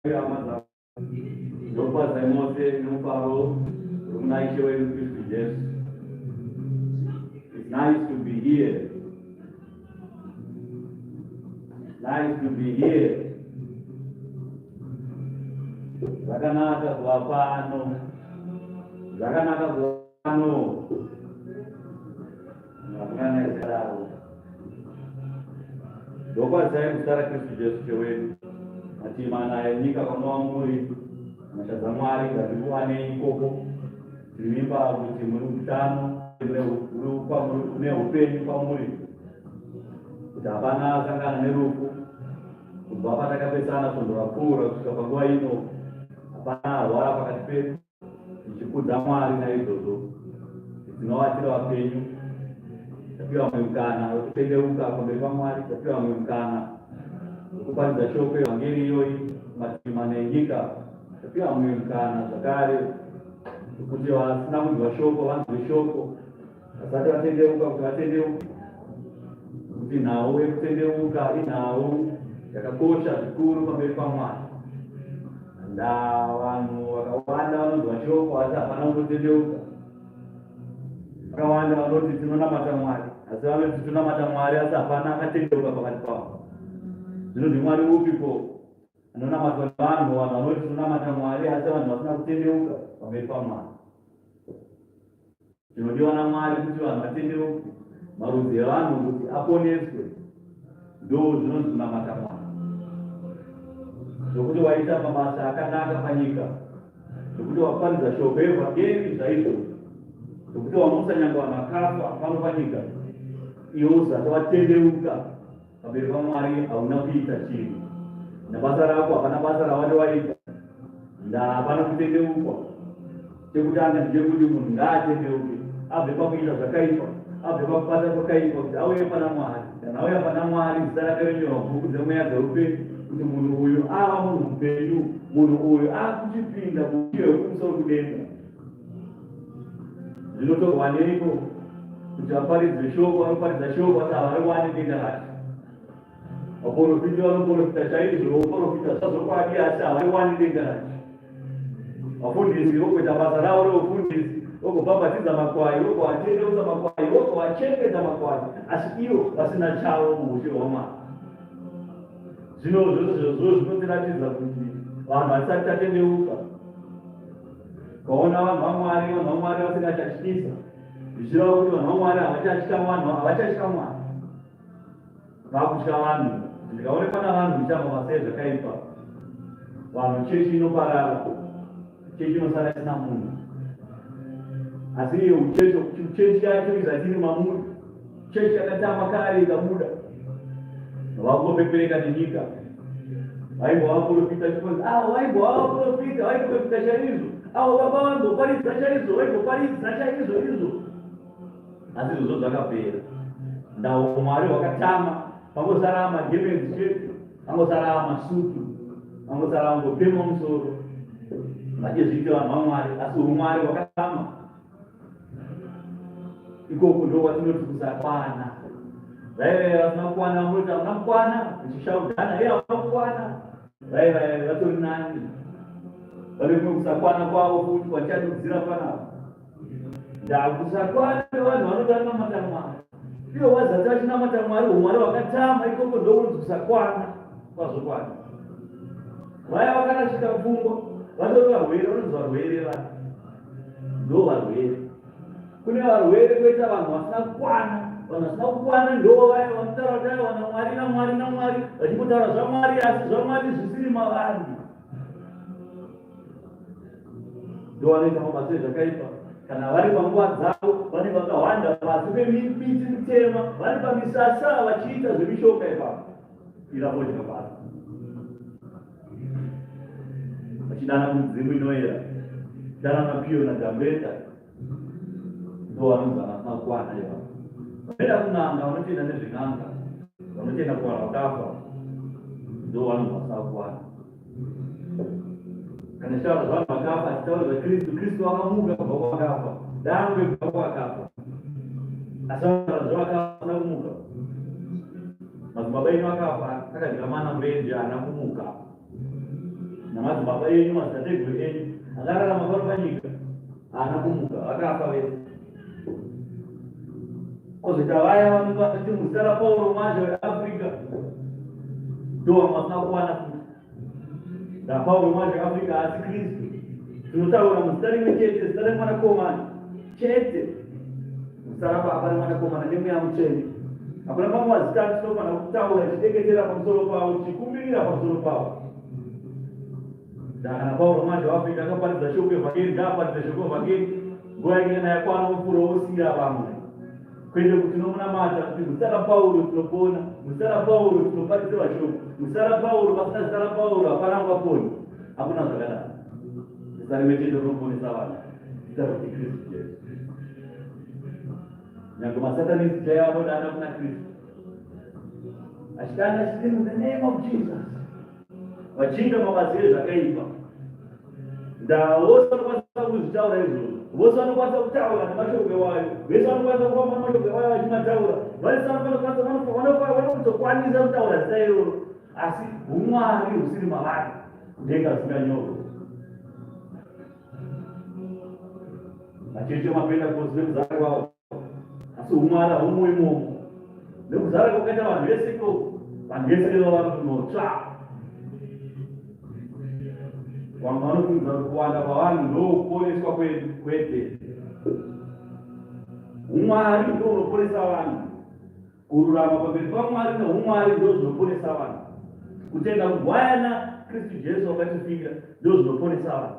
Amaza. Dopa Zaimote no Paro, Runaikyo in Christ. It's nice to be here. Nice to be here. Zakanaka Guapano. Zakanaka Guapano. Nakana Sarao. Dopa Zaim Sara Christ Jesus. Atimana Nika Konomuri. Mashazamari Gaduane Koko. Remember with the Murutano. Kwa upeni kwa muri utabana sanga nerufu kubapata kabisa na kundura kura kutoka ino hapana wala pakati petu nchikuza mali na hizo tunawachira wapenyu pia wamemkana utendeuka kwa mbele mali pia wamemkana kupanda shope wangeli yoi matimanaingika pia wamemkana zakari kujiwa sinamu wa shoko wangu shoko asante watendeuka ukatendeuka nawe kutendeuka inawo yakakosha vikuru pamberi pamwana nda vanhu vakawanda vanonzi vachiroko asi hapana kutendeuka vakawanda vanoti tinonamata Mwari asi vanoti tinonamata Mwari asi hapana akatendeuka pakati pavo zvino ndimwari upipo anonamatwa nevanhu vanoti tinonamata Mwari asi vanhu vasina kutendeuka pamberi pamwana zvinodiwa naMwari kuti vanhu vatendeuke marudzi evanhu kuti aponeswe ndo zvinonzi kunamata Mwari zvokuti waita mabasa akanaka panyika zvokuti waparidza shoko evhangeri zvaizvozvo zvokuti wamusa nyangwe vanhu vakafa pano panyika iwo usati watendeuka pamberi paMwari hauna kuita chinhu nebasa rako hapana basa rawati waita hapana kutendeukwa chekutanga ndechekuti munhu ngaatendeuke abve pakuita zvakaipa abve pakubata kwakaipa kuti auye pana Mwari kana auya pana Mwari zita rake rinyorwa mubhuku dzemweya dzeupenyu kuti munhu uyu ava munhu mupenyu munhu uyu akuchipinda kuchiyo yekumusoro kudenga zvinotowaneiko kuti vaparidze shoko vanoparidza shoko asi havari wani denga racho vaprofita vanoprofita chaizvo voprofita zvazokwadi asi havari wani denga racho vafundisi vokuita basa ravo reufundisi vogobhabhatidza makwai vogovatendeusa makwai vogovachengeta makwai asi ivo vasina chavo muushe hwaMwari zvino zvozvo zvinotiratidza kuti vanhu vasati tatendeuka kaona vanhu vaMwari vasingachatyisa zvichireva kuti vanhu vaMwari havachatya Mwari vakutya vanhu ndikaonekwa navanhu ndichamba masai zvakaipa vanhu chechi inoparara chechi inosara isina munhu asi iyo chechi yacho izatiri mamuri chechi yakatama kare ikabuda vakungopepereka nenyika vaibva vaprofita chikonzi vaibva vaprofita vaiprofita chaizvo avo baba vangoparidza chaizvo vaigoparidza chaizvo izvo asi izvozvo zvakapera ndau Mwari hwakatama vangosara magemenzi chete vangosara masutu vangosara vangopema musoro vachizviita vanhu vaMwari asi umwari hwakatama ikoko ndo watinoti kusakwana vaive vasina kukwana vanoti havuna kukwana vachishaudhana havuna kukwana vaive vatori nani vane kumwe kusakwana kwavo futi kwachadudzira panapa ndakusakwana nevanhu vanoti vanamata Mwari ivo vazati vachinamata Mwari umwari hwakatama ikoko ndokunzi kusakwana kwazokwana vaya vakarashika pfungwa vatori varwere vanonzi varwere vanhu ndo varwere kune varwere kwoita vanhu vasina kukwana vanhu vasina kukwana ndo vaya vanotaura kuti aiwa naMwari vachimbotaura zvaMwari asi zvaMwari zvisiri mavari ndo vanoita mabasa ezvakaipa kana vari panguva dzavo vanenge vakawanda pasi pemiti mitema vari pamisasa vachiita zvemishoka ipapo iravodya basa vachidana kumidzimu inoera dana mapiyo nagambeta ndo vanonzi vasina kukwana ipapo vanoenda kun'anga vanotenda nezven'anga vanotenda kuvanhu vakafa ndo vanonzi vasina kukwana kana taura zvanhu vakafa achitaura Kristu vakamuka kubva kwavakafa dangwe kubva kwavakafa asi vataura zvavakafa vasina kumuka madzibaba ino akafa akadya mana murenje haana kumuka namadzibaba enyu madzitateguru enyu akararama pano panyika haana kumuka vakafa vese. Kozoita vaya vanoti muzita raPauro mwacho weAfrica ndo masina kuwana futi raPauro mwacho weAfrica asi Kristu. Tinotaura muzita rimwe chete, zita remwanakomana chete, zita raBaba remwanakomana nemweya mutsvene. Hakuna mamwe mazita atinofanira kutaura tichideketera pamusoro pavo, tichikumbirira pamusoro pavo. Kana Pauro mwacho weAfrica akaparidza shoko evhangeri, ngaaparidze shoko evhangeri nguva yake kana yakwana mufuro wosiira vamwe. Kwete kuti tinomunamata kuti muzita raPauro tinopona, muzita raPauro tinoparidzirwa shoko, muzita raPauro pasina zita raPauro hapana ungaponi. Hakuna zvakadaro. Zita rimwe chete rinoponesa vanhu, zita roti Kristu Jesu. Nyange masatanisi chaivo anodana kuna Kristu achidana achiti in the name of Jesus, vachinga mabasa ezvakaipa. Vose vanokwanisa kuzvitaura izvozvo, vose vanokwanisa kutaura nemashoko ewayo, vese vanokwanisa kufamba nemashoko ewayo vachimataura, vese vanokwanisa kutaura zita iroro, asi umwari husiri mavari ndenga zisinganyorwe. Vacheche maPentekosti nekuzara kwavo, asi umwari haumwe imomo. Nekuzara kwakaita vanhu vese iko, vanhu vese vari kunotsva. Vamwe vanofunga kuti kuwanda kwavanhu ndokuponeswa kwete. Umwari ndo unoponesa vanhu. Kururama pamberi paMwari neumwari ndo zvinoponesa vanhu. Kutenda kugwayana Kristu Jesu wakatifira ndo zvinoponesa vanhu.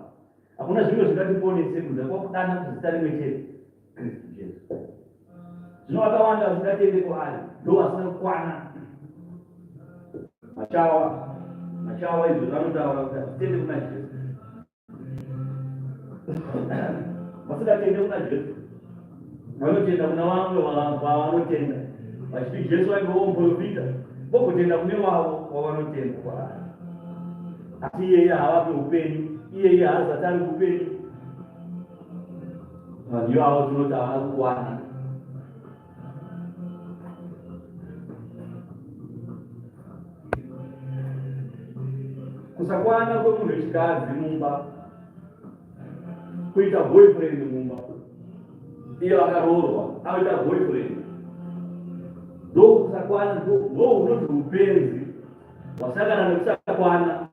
Hakuna zvimwe zvingatiponese kunze kwakudana kuzita rimwe chete, Kristu Jesu. Zvino vakawanda vasingatende kwaari ndo vasina kukwana. Machawa izvo vanotaura kuti hatitende kuna Jesu. Vasingatende kuna Jesu vanotenda kuna vamwe vavanotenda, vachiti Jesu aivawo muprofita, vogotenda kune wavo wavanotenda kwaari. Asi iyeye haavape upenyu, iyeye haazatari upenyu. Vanhu ivavo tinoti havana kukwana. Kusakwana kwemunhu wechikadzi mumba, kuita boyfriend mumba, iye vakaroorwa anoita boyfriend, ndo kusakwana, ndo unoti upenzi wasakana nekusakwana.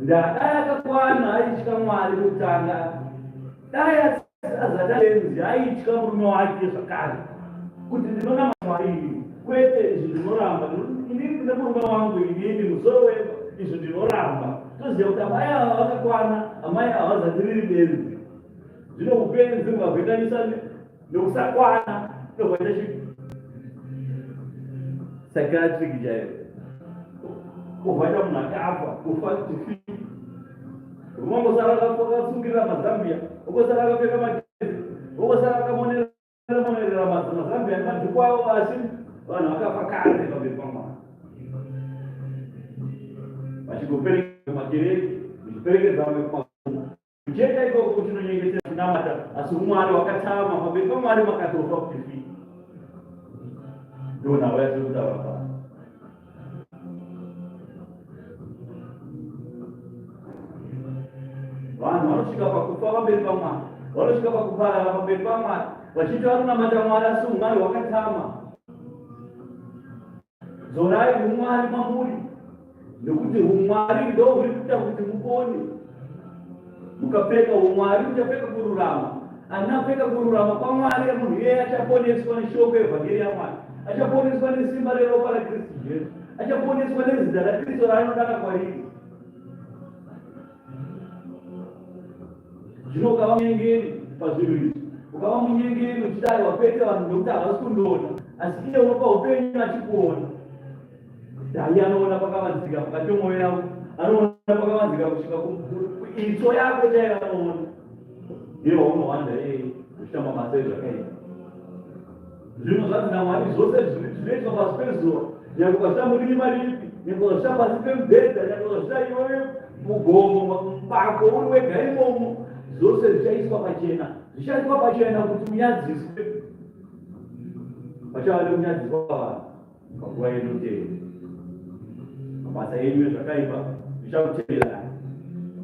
Dai akakwana aitya Mwari kutanga, dai azata benzi aitya murume wake zvakare, kuti ndinonama Mwari kwete izvi ndinoramba, inini ndine murume wangu, inini musoro weko izvo ndinoramba. Toziva kuti amai ava vakakwana, amai ava havazatiriri benzi. Zvino upenzi ukavhenganisa nekusakwana tobvaita psychiatric chaiyo, kubvaita munhu akafa, kufa kuti umangosara akasungirira mazambia, ungosara akapfeka magezi, ungosara akamonerera mazambia nemadhuku avo, asi vanhu vakafa kare pamberi paMwari. Vachigoperekeza makereke, vachiperekedza vamwe kumagumo. Kucheka ikoko kuchinonyengetera kunamata, asi umwari wakatama pamberi paMwari makatofa kuti fi. Ndo nhava yatiri kutaura pano. Vanhu vanosvika pakufa pamberi paMwari, vanosvika pakuparara pamberi paMwari, vachiti vanonamata Mwari asi umwari hwakatama. Zorai umwari mamuri, nekuti umwari ndo huri kuita kuti mupone. Mukapfeka umwari muchapfeka kururama. Anapfeka kururama kwaMwari, munhu iyeye achaponeswa neshoko evhangeri yaMwari, achaponeswa nesimba reropa raKristu Jesu, achaponeswa nezita raKristu raanodana kwariri. Zvino ukava munyengeri pazvinhu izvi, ukava munyengeri uchidai wapete vanhu nekuti havasi kundoona, asi iye unopa upenyu achikuona. Dai anoona pakavanzika mukati mwoyo yako, anoona pakavanzika kusvika itsvo yako chaiyo anoona. Ndiwo unohwanda kuchita mabasa ezvakaipa. Zvino zvanzi naMwari zvose zvinoitwa pasi pezuva, nyange ukasvita murima ripi, nyange ukasvita pasi pemubhedha, nyange ukasvita iwewe mugomo bako uri wega imomo, zvose zvichaiswa pachena. Zvichaiswa pachena kuti munyadziswe. Pachava nekunyadziswa vanhu panguva yenotero. Mabasa enyu ezvakaipa ichakutevera.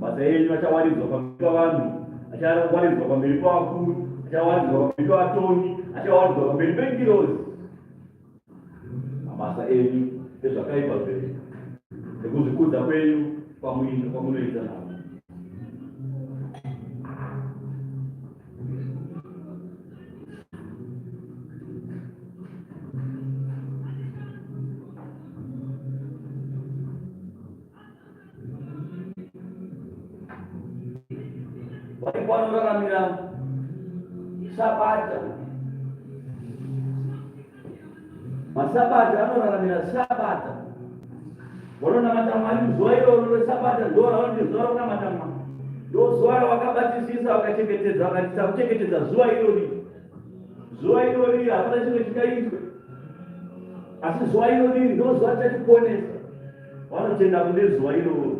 Basa enyu achawaridzwa pamberi pavanhu, achawaridzwa pamberi pavakuru, achawaridzwa pamberi pavatongi, achawaridzwa pamberi pengirozi. Mabasa enyu ezvakaipa zvese nekuzvikudza kwenyu kwamunoita navo. Vanoraramira Sabata. Masabata anoraramira Sabata. Vanonamata Mwari zuva iroro reSabata ndiro ravanoti zuva rokunamata Mwari. Ndiro zuva ravakabatisisa vakachengetedza vakatisa kuchengetedza zuva irori. Zuva irori hapana chimwe chingaitwe. Asi zuva irori ndiro zuva richatiponesa. Vanotenda kune zuva iroro.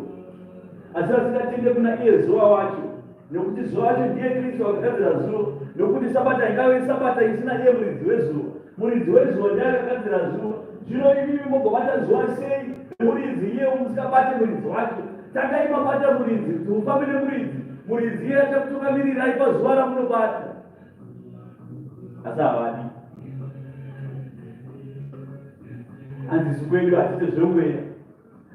Asi vasingatende kuna iye zuva wacho. Nekuti zuva racho ndiye Kristu akagadzira zuva. Nekuti Sabata ingave Sabata isina iye muridzi wezuva. Muridzi wezuva ndiye akagadzira zuva. Zvino imi mugobata zuva sei? Muridzi iye musingabate muridzi wacho. Tangai mabata muridzi, ufambe nemuridzi. Muridzi iye achakutungamirirai pazuva ramunobata. Asi havadi. Handisi kwedu hatite zvomweya.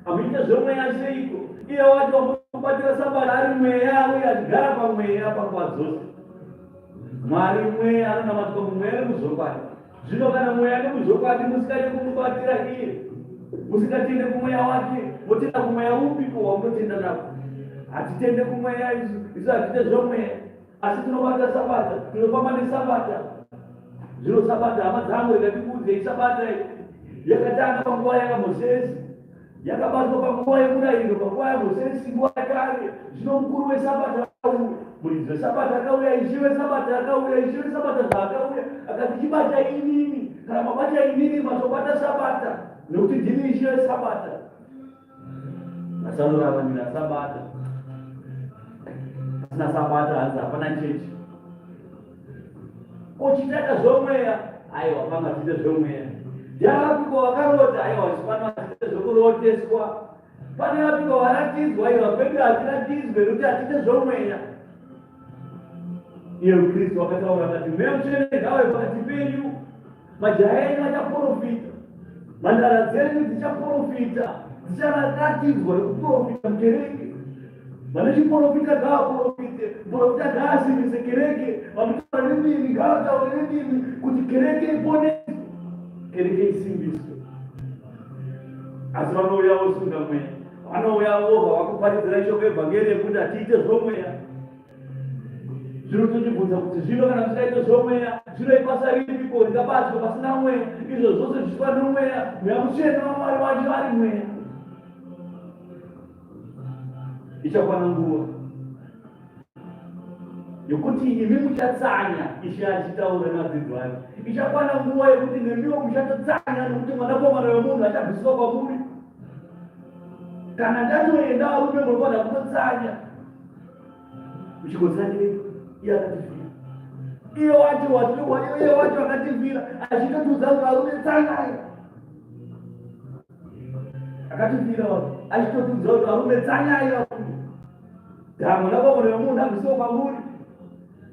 Hamuite zvomweya seiko? Iye wacho kubatira Sabata ari mweya uye achigara pamweya panguva dzose. Mwari mweya anonamatwa mumweya nemuzokwadi. Zvino kana mweya nemuzokwadi musikade kumubatira iye, musikatende kumweya wake, motenda kumweya upiko wamunotenda nako. Hatitende kumweya isu hatite zvomweya, asi tinobata Sabata, tinofamba neSabata. Zvino Sabata hama dzangu ikatibudze iSabata yakatanga panguva yaMozisi. Yakabatwa panguva yemurayiro, panguva yaMozisi, nguva yakare. Zvino mukuru weSabata akauya, muridzi weSabata akauya, ishi weSabata akauya, ishi weSabata zvaakauya, akati chibata inini, kana mabata inini mazobata Sabata, nekuti ndini ishi weSabata. Asanoraramira Sabata. Asina Sabata hanzi hapana chechi. Kochitaka zvomweya, aiwa panga tite zvomweya. Ndianapiko vakarota, aiwa pano hatite zvokuroteswa. Pane vapiko varatidzwa, aiwa kwedu hatiratidzwe nekuti hatite zvomweya. Iye Kristu akataura akati mweya mutsvene ngauye pakati penyu, majaya enyu achaprofita, mhandara dzenyu dzichaprofita, dzicharatidzwa nekuprofita mukereke. Vanochiprofita ngavaprofite, muprofita ngaasimbise kereke, vanotaura nedini ngavataure nedini kuti kereke iponeswe, kereke isimbiswe. Asi vanouya vosunga mweya, vanouya voga vakuparidzira shoko evhangeri yekuti hatiite zvomweya. Zvinotochibvunza kuti zvino kana tisaite zvomweya, zvino ibasa ripiko ringabatwa pasina mweya? Izvo zvose zvichiva nomweya, mweya mutsvene waMwari wacho ari mweya. Ichakwana nguva yokuti imi muchatsanya, Ishe achitaura navadzidzi vake. Ichakwana nguva yokuti nemiwo muchatotsanya, nokuti mwanakomana wemunhu achabviswa kwamuri. Kana ndatoenda varume munofanira kutotsanya. Muchikotsanyei? Iye akatifira. Iye wacho akatifira, achitotudza kuti varume tsanyai. Akatifira achitotudza kuti varume tsanyai. Mwanakomana wemunhu abviswa kwamuri.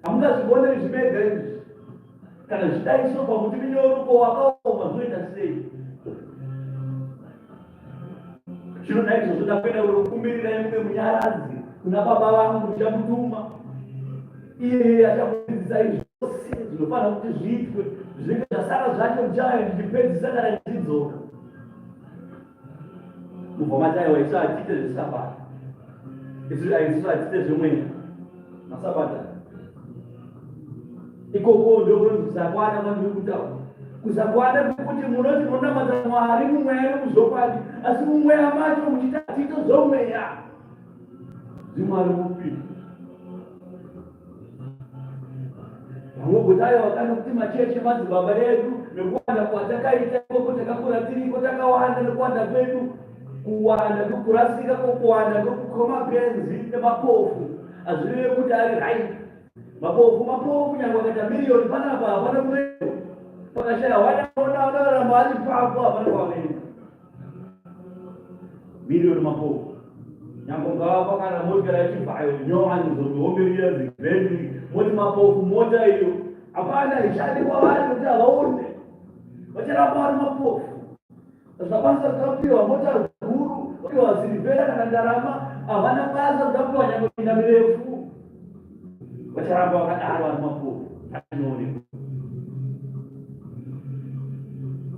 Hamungazvigoneri zvimega izvi. Kana zvidaiso pamuti minyoruko wakaoma zvoita sei? Zvino naizvozvo ndakuenda kunokumbirirai muve munyaradzi kuna baba vangu ndichamutuma. Iye achakudzidzisai zvose zvinofanira kuti zviitwe, zvinenge zvasara zvacho muchaya ndichipedzisa kana ndichidzoka. Mubva mataiwa isu hatite zveSabata, isu hatite zvomweya. Masabata ikoko ndokunonzi kusakwana kwandiri kutaura. Kusakwana kwekuti munoti munonamata Mwari mumweya nemuzokwadi, asi mumweya macho muchiti hatite zvomweya. Zvimwari mupi? Vamwe wakana kuti machechi madzibaba edu nekuwanda kwatakaita ikoko takakura tiriko takawanda nekuwanda kwedu, kuwanda nokurasika kwokuwanda nokukoma penzi nemapofu hazvireve kuti ari right. Mapofu nyangwe akaita miliyoni panapa hapana kurepo, pakashaya wadaoramba ari papo hapana kwavanenda miliyoni mapofu. nyambongawa pakana moja ya chifayo nyoani zombiriya zigrendi moti mapofu moja hiyo hapana ishadi kwa wale kuja waone wachana bari mapofu sasa kwanza kapiwa moja huru kwa silivera na ndarama avana kaza kapiwa nyambina mirefu wachana kwa kadaro mapofu anoni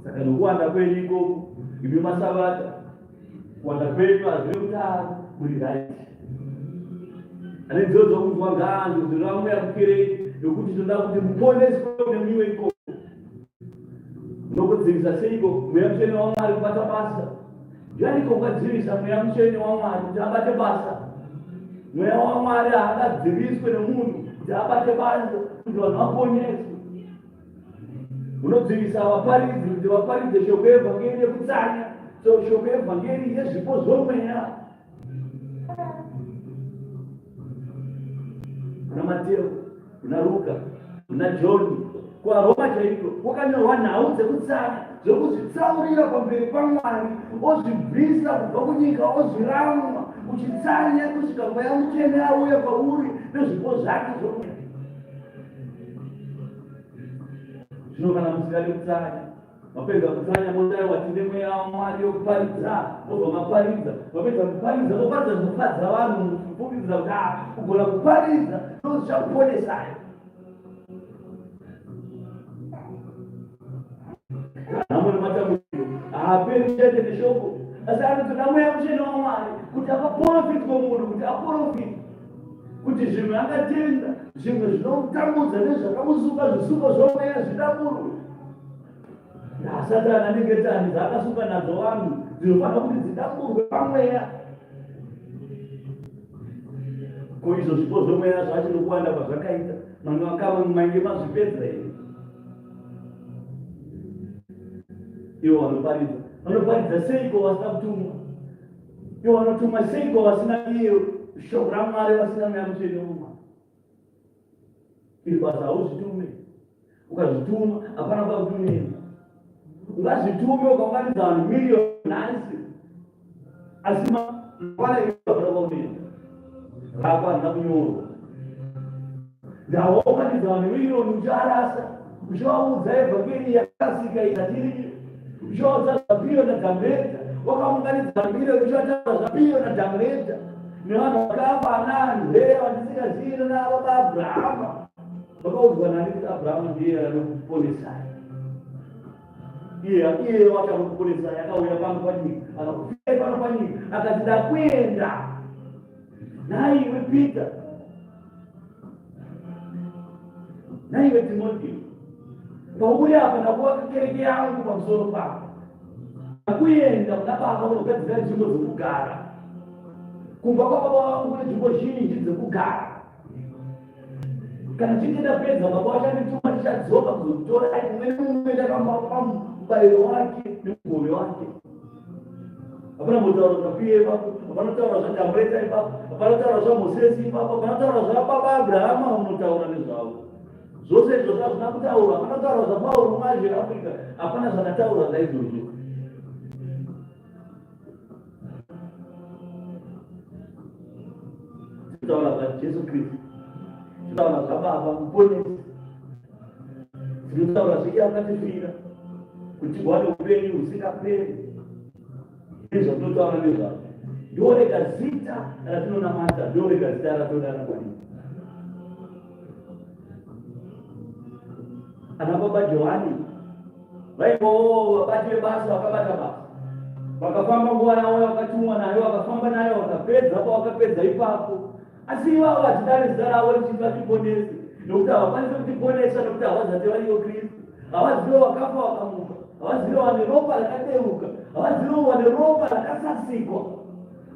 sasa nduguanda kweli iko ibi masabata watakwenda azimta kulidai anizozo kumwanganzo ziramu ya kukire yokuti tundakuti mupone siko nemiwe iko nokudzivisa seiko muyamsheni wamwari kubata basa jani kokadzivisa muyamsheni wamwari kuti abate basa mweya wamwari haakadziviswe nemunhu kuti abate basa kuti vanhu vaponeswe unodzivisa vaparidzi kuti vaparidze shoko yevhangeri yekutsanya so shoko yevhangeri yezvipo zvomweya kuna Mateo, kuna Luka, kuna John, kwa Roma chaiko wakanyorwa nhau dzekutsanya dzokuzvitsaurira pamberi paMwari ozvibvisa kubva kunyika ozvirama uchitsanya kusvika mweya mutsvene auya pauri nezvipo zvake zvomweya. Zvino kana musingadi kutsanya mapedza kutsanya motai watinde mweya waMwari yokuparidza obva maparidza mapedza kuparidza moparidza zvinofadza vanhu kupfumidza kuti kugona kuparidza ndozvichakuponesayo. Namwe matambudziko haaperi chete neshoko asi anotoda mweya mutsvene waMwari kuti apaprofiti komunhu kuti aprofiti kuti zvimwe angatenda zvimwe zvinomutambudza nezvakamusuka zvisuko zvomweya zvidamburwe. Satani anenge tani dzaakasuka nadzo vanhu dzinofanira kuti dzidamburwe pamweya. Ko izvo zvipo zvomweya zvachinokuwanda kwazvakaita mamwe vakava mainge mazvipedza here. Ivo vanoparidza seiko vasina kutumwa? Ivo vanotuma seiko vasina iyo shoko raMwari vasina mweya mutsvene waMwari? Iri basa hauzvitume, ukazvituma hapana kwakutumira. Ungazvitume ukaunganidza vanhu miliyoni nhasi asi mangwana iaaaaumira rako handina kunyorwa. Ndawaunganidza vanhu miliyoni ucharasa uchivaudza evhangeri yakasika ikatiri uchivaudza zvapiyo nadhamureta wakaunganidza vanhu miliyoni uchivataura zvapiyo nadhamureta nevanhu vakafa ananhe vandisingazivina navo vaAbhurahama vakaudzwa nani kuti Abhurahama ndiye anokuponesai iye wachanokuponesai akauya pano panyika akakufai pano panyika akati ndakuenda naiwe Pita naiwe Timoteo pauya apa ndakuwaka kereke yangu pamusoro pako ndakuenda kuna Baba unogadzira nzvimbo dzekugara kumba kwababa vangu kune nzvimbo zhinji dzekugara. Kana chinge ndapedza baba vachandituma ndichadzoka kuzotora mumwe nemumwe ndakamapa mubayiro wake nemugove wake. Hapana mutauro zvapiye ipapo, hapana kutaura zvadhamureta ipapo, hapana kutaura zvaMozisi ipapo, hapana kutaura zvababa Abhurahama unotaura nezvavo. Zvose izvo zvazvina kutaura, hapana kutaura zvaPauro muAsia Africa, hapana zvandataura zvaizvozvo. Tinotaura zvaJesu Kristu, tinotaura zvababa muponesi, tinotaura zveiye akatifira kuti tigwane upenyu husingaperi. Izvo tinotaura nezvazvo. Ndorega zita ratinonamata, ndorega zita ratodana kwandiri. Ana baba Johani vaivawo vabati vebasa vakabata basa, vakafamba nguva yavo vakatumwa nayo, vakafamba nayo vakapedza pavakapedza ipapo. Asi ivavo vachidare zita ravo richinzi vatiponese, nokuti havakwanisi kutiponesa nokuti havazati variyo Kristu. Havazivo vakafa vakamuka, havazivo vane ropa rakadeuka, havazivo vane ropa rakasasikwa,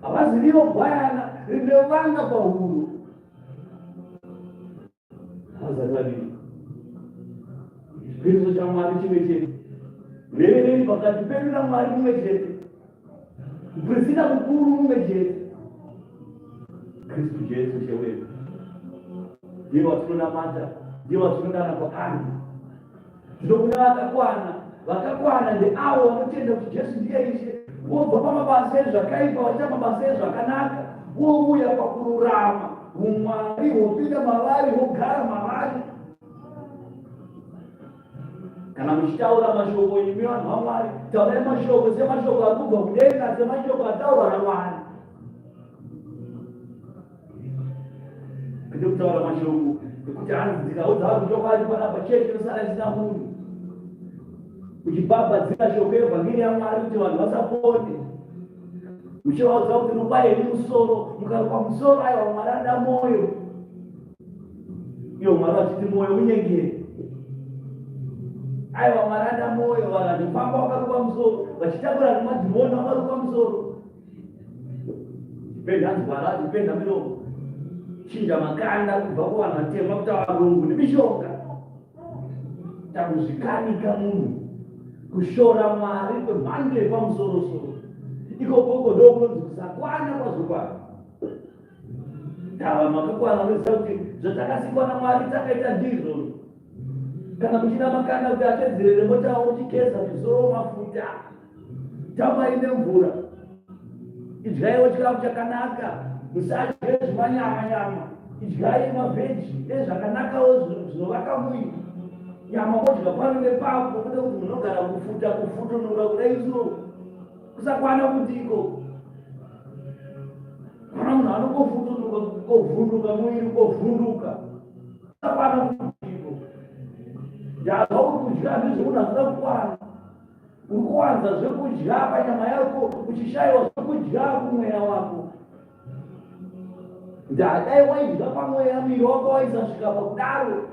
havazivo gwayana rinevanga pahuro, havazati variyo. Chipiriso chaMwari chimwe chete, mheremhere pakati pedu naMwari mumwe chete, muprista mukuru mumwe chete, Kristu Jesu chewedu. Ndiye watinonamata, ndiye watinodana kwaari. Zvino kuna vakakwana ndeavo vanotenda kuti Jesu ndiye Ishe, wobva pamabasa ezvakaipa waita mabasa ezvakanaka, wouya pakururama, umwari hwopinda mavari, wogara mavari. Kana muchitaura mashoko imi vanhu vaMwari, taurai mashoko semashoko akubva kudenga, semashoko ataurwa naMwari. Kwete kutaura mashoko ekuti anzi ndikaudza vanhu chokwadi panapa chechi inosara isina munhu. Uchibhabhadzira shoko evhangeri yaMwari kuti vanhu vasapone. Muchivaudza kuti rubayeni musoro, mukarupa musoro, aiwa Mwari anoda mwoyo. Iyo Mwari vachiti mwoyo unyengeri. Aiwa Mwari anoda mwoyo, vanhu vachifamba vakarupa musoro, vachitakura nemadhimoni vakarupa musoro. Chipenda nzwara, chipenda miromo. Chinja makanda kubva kuvanhu vatema kuti varungu nemishonga. Takuzvikanika munhu kushora Mwari kwemhando yepamusoro-soro. Ikokoko ndokunonzi kusakwana kwazokwana. Tava makakwana unoziva kuti zvatakasikwa naMwari takaita ndizvo. Kana muchida makanda kuti atedzerere mota uchigeza misoro mafuta, tambai nemvura, idyaiwo chikafu chakanaka, musadye zvimanyama-nyama, idyai mavheji ezvakanakawo zvinovaka mwiri. Nyama modya pano nepapo, kude kuti munogara kufuta kufutunuka kudai zuva, kusakwana kutiko. Kana munhu anongofutunuka kovhunduka mwiri kovhunduka, kusakwana kutiko. Ndazva uri kudya ndizvo unazvida kukwana. Uri kuwanza zvekudya panyama yako, uchishayiwa zvekudya kumweya wako. Ndadai waidya pamweya, mwiri wako waisasvika pakudaro.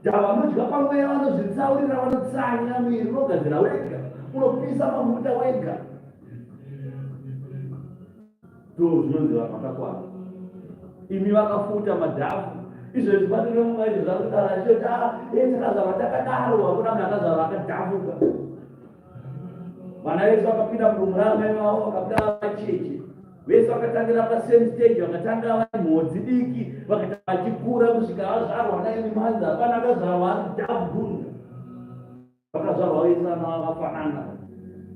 Vanodya pamweya vanozvitsaurira, vanotsanya mwiri, unogadzira wega, unopisa mafuta wega. Ndo zvinonzi vanhu vakakwana. Imi vakafuta madhafu, izvezvi patine mumwe zvakudara achiti takazvarwa takadaro, hakuna munhu akazvarwa akadhafuka. Vana vesu vakapinda murumuranga wavo vakapinda vacheche. Vese vakatangira pasame stage, vakatanga vari mhodzi diki, vakati vachikura kusvika vazvarwa naimi manzi, hapana akazvarwa ari dhafu. Vakazvarwa vese vana vakafanana.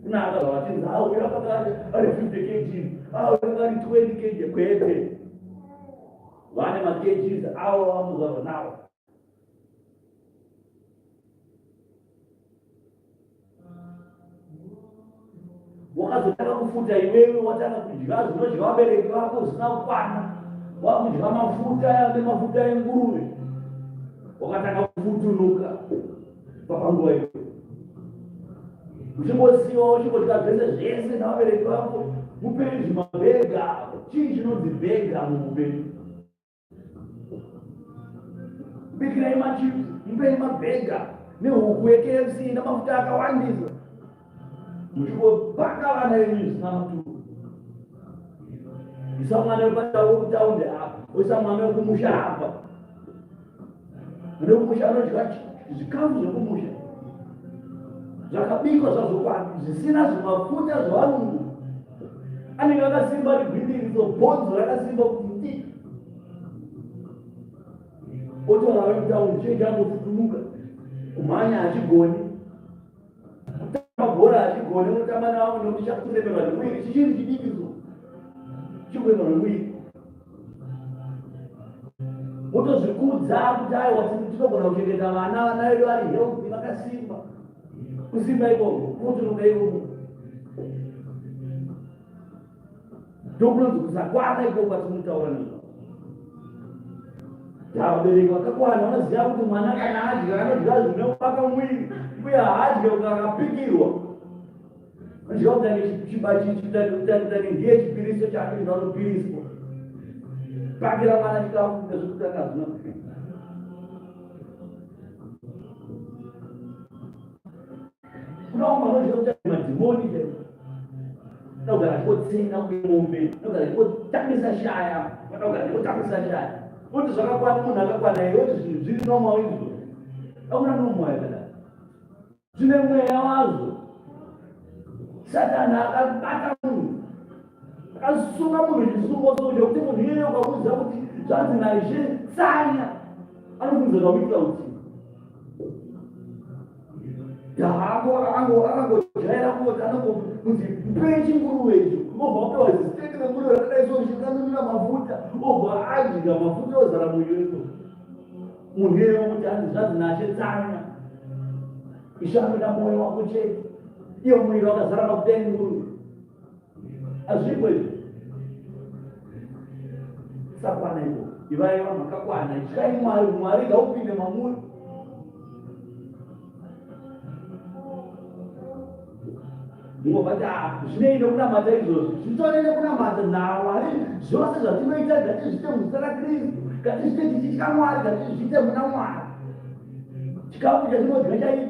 Kuna akazvarwa achinzi uyu akanga ari 50 kg, uyu ari 20 kg, kwete. Vane makgs avo vamuzvarwa navo. Wakazotanga kufuta iwewe, watanga kudya zvinodya vabereki vako zvisina kukwana, wakudya mafuta nemafuta enguruve, wakatanga kufutunuka papanguva iyoyo. Uchimbosiyiwa uchingodya zvese zvese navabereki vako, mupei zvimabhega. Chii chinonzi bhega muupenyu? Bikirai machips, mupei mabhega nehuku yeKFC nemafuta akawandisa. Muchingobhaka vana venyu zvisina maturo. Isa mwana wekutaundi apa, oisa mwana wekumusha apa. Mwana wekumusha anodya zvikafu zvekumusha zvakabikwa zvazokwana, zvisina zvimafuta zvevarungu. Anenge akasimba rigwindiridzo, bhonzo rakasimba kuti ndi. Otora vekutaundi chega angofutunuka, kumhanya hachigoni, mabhora hachigoni, unotamba navo nokuti chakuremerwa nemwiri, chichiri chidikizo chikuremerwa nemwiri. Wotozvikudza kuti aiwa tinogona kuchengeta vana vedu vari healthy, vakasimba. Kusimba ikoko, kufutunuka ikoko. Ndokunonzi kusakwana ikoko kwatinotaura nezvo. Vabereki vakakwana vanoziva kuti mwana kana adya anodya zvinovaka mwiri, uye haadya ukakapikirwa. Adya utange ndiye chipiriso chake zvinopiriswa. Pakira mwana chikafu nezvekutanga zvino. Kuna umwe anoziva kuti madhimoni chaiwo. Nogara kotsenga mombe, nogara kotambisa shaya, nogara kotambisa shaya. Kuti zvakakwana munhu akakwana iwe kuti zvinhu zviri normal izvo. Hakuna normal yakadaro. Zvine mweya wazvo. Satani akabata munhu, akasunga munhu chisungo chokuti munhu iyeye ukamuudza kuti zvanzi naIshe tsanya, anobvunza kamuitira kuti angojaira kuti anongozi mupei chinguruwe icho obva wapewa zisiteki nenguruwe rakadaizozvikanunura mafuta obva adya mafuta ozara muviri weko munhu iyeye kuti anzi zvanzi nashe tsanya ishanoda mwoyo wako chete iyo muviri wakazara mafuta enguruwe azvipo izvo sakwana iko ivai vanhu vakakwana ityai mwari mwari ngaupinde mamuri ngobati zvinei nekunamata izvozvo zvitorei nekunamata namwari zvose zvatinoita ngatizviite muzita raKristu ngatizviite tichitya mwari ngatizviite muna mwari chikafu chatinodya chaicho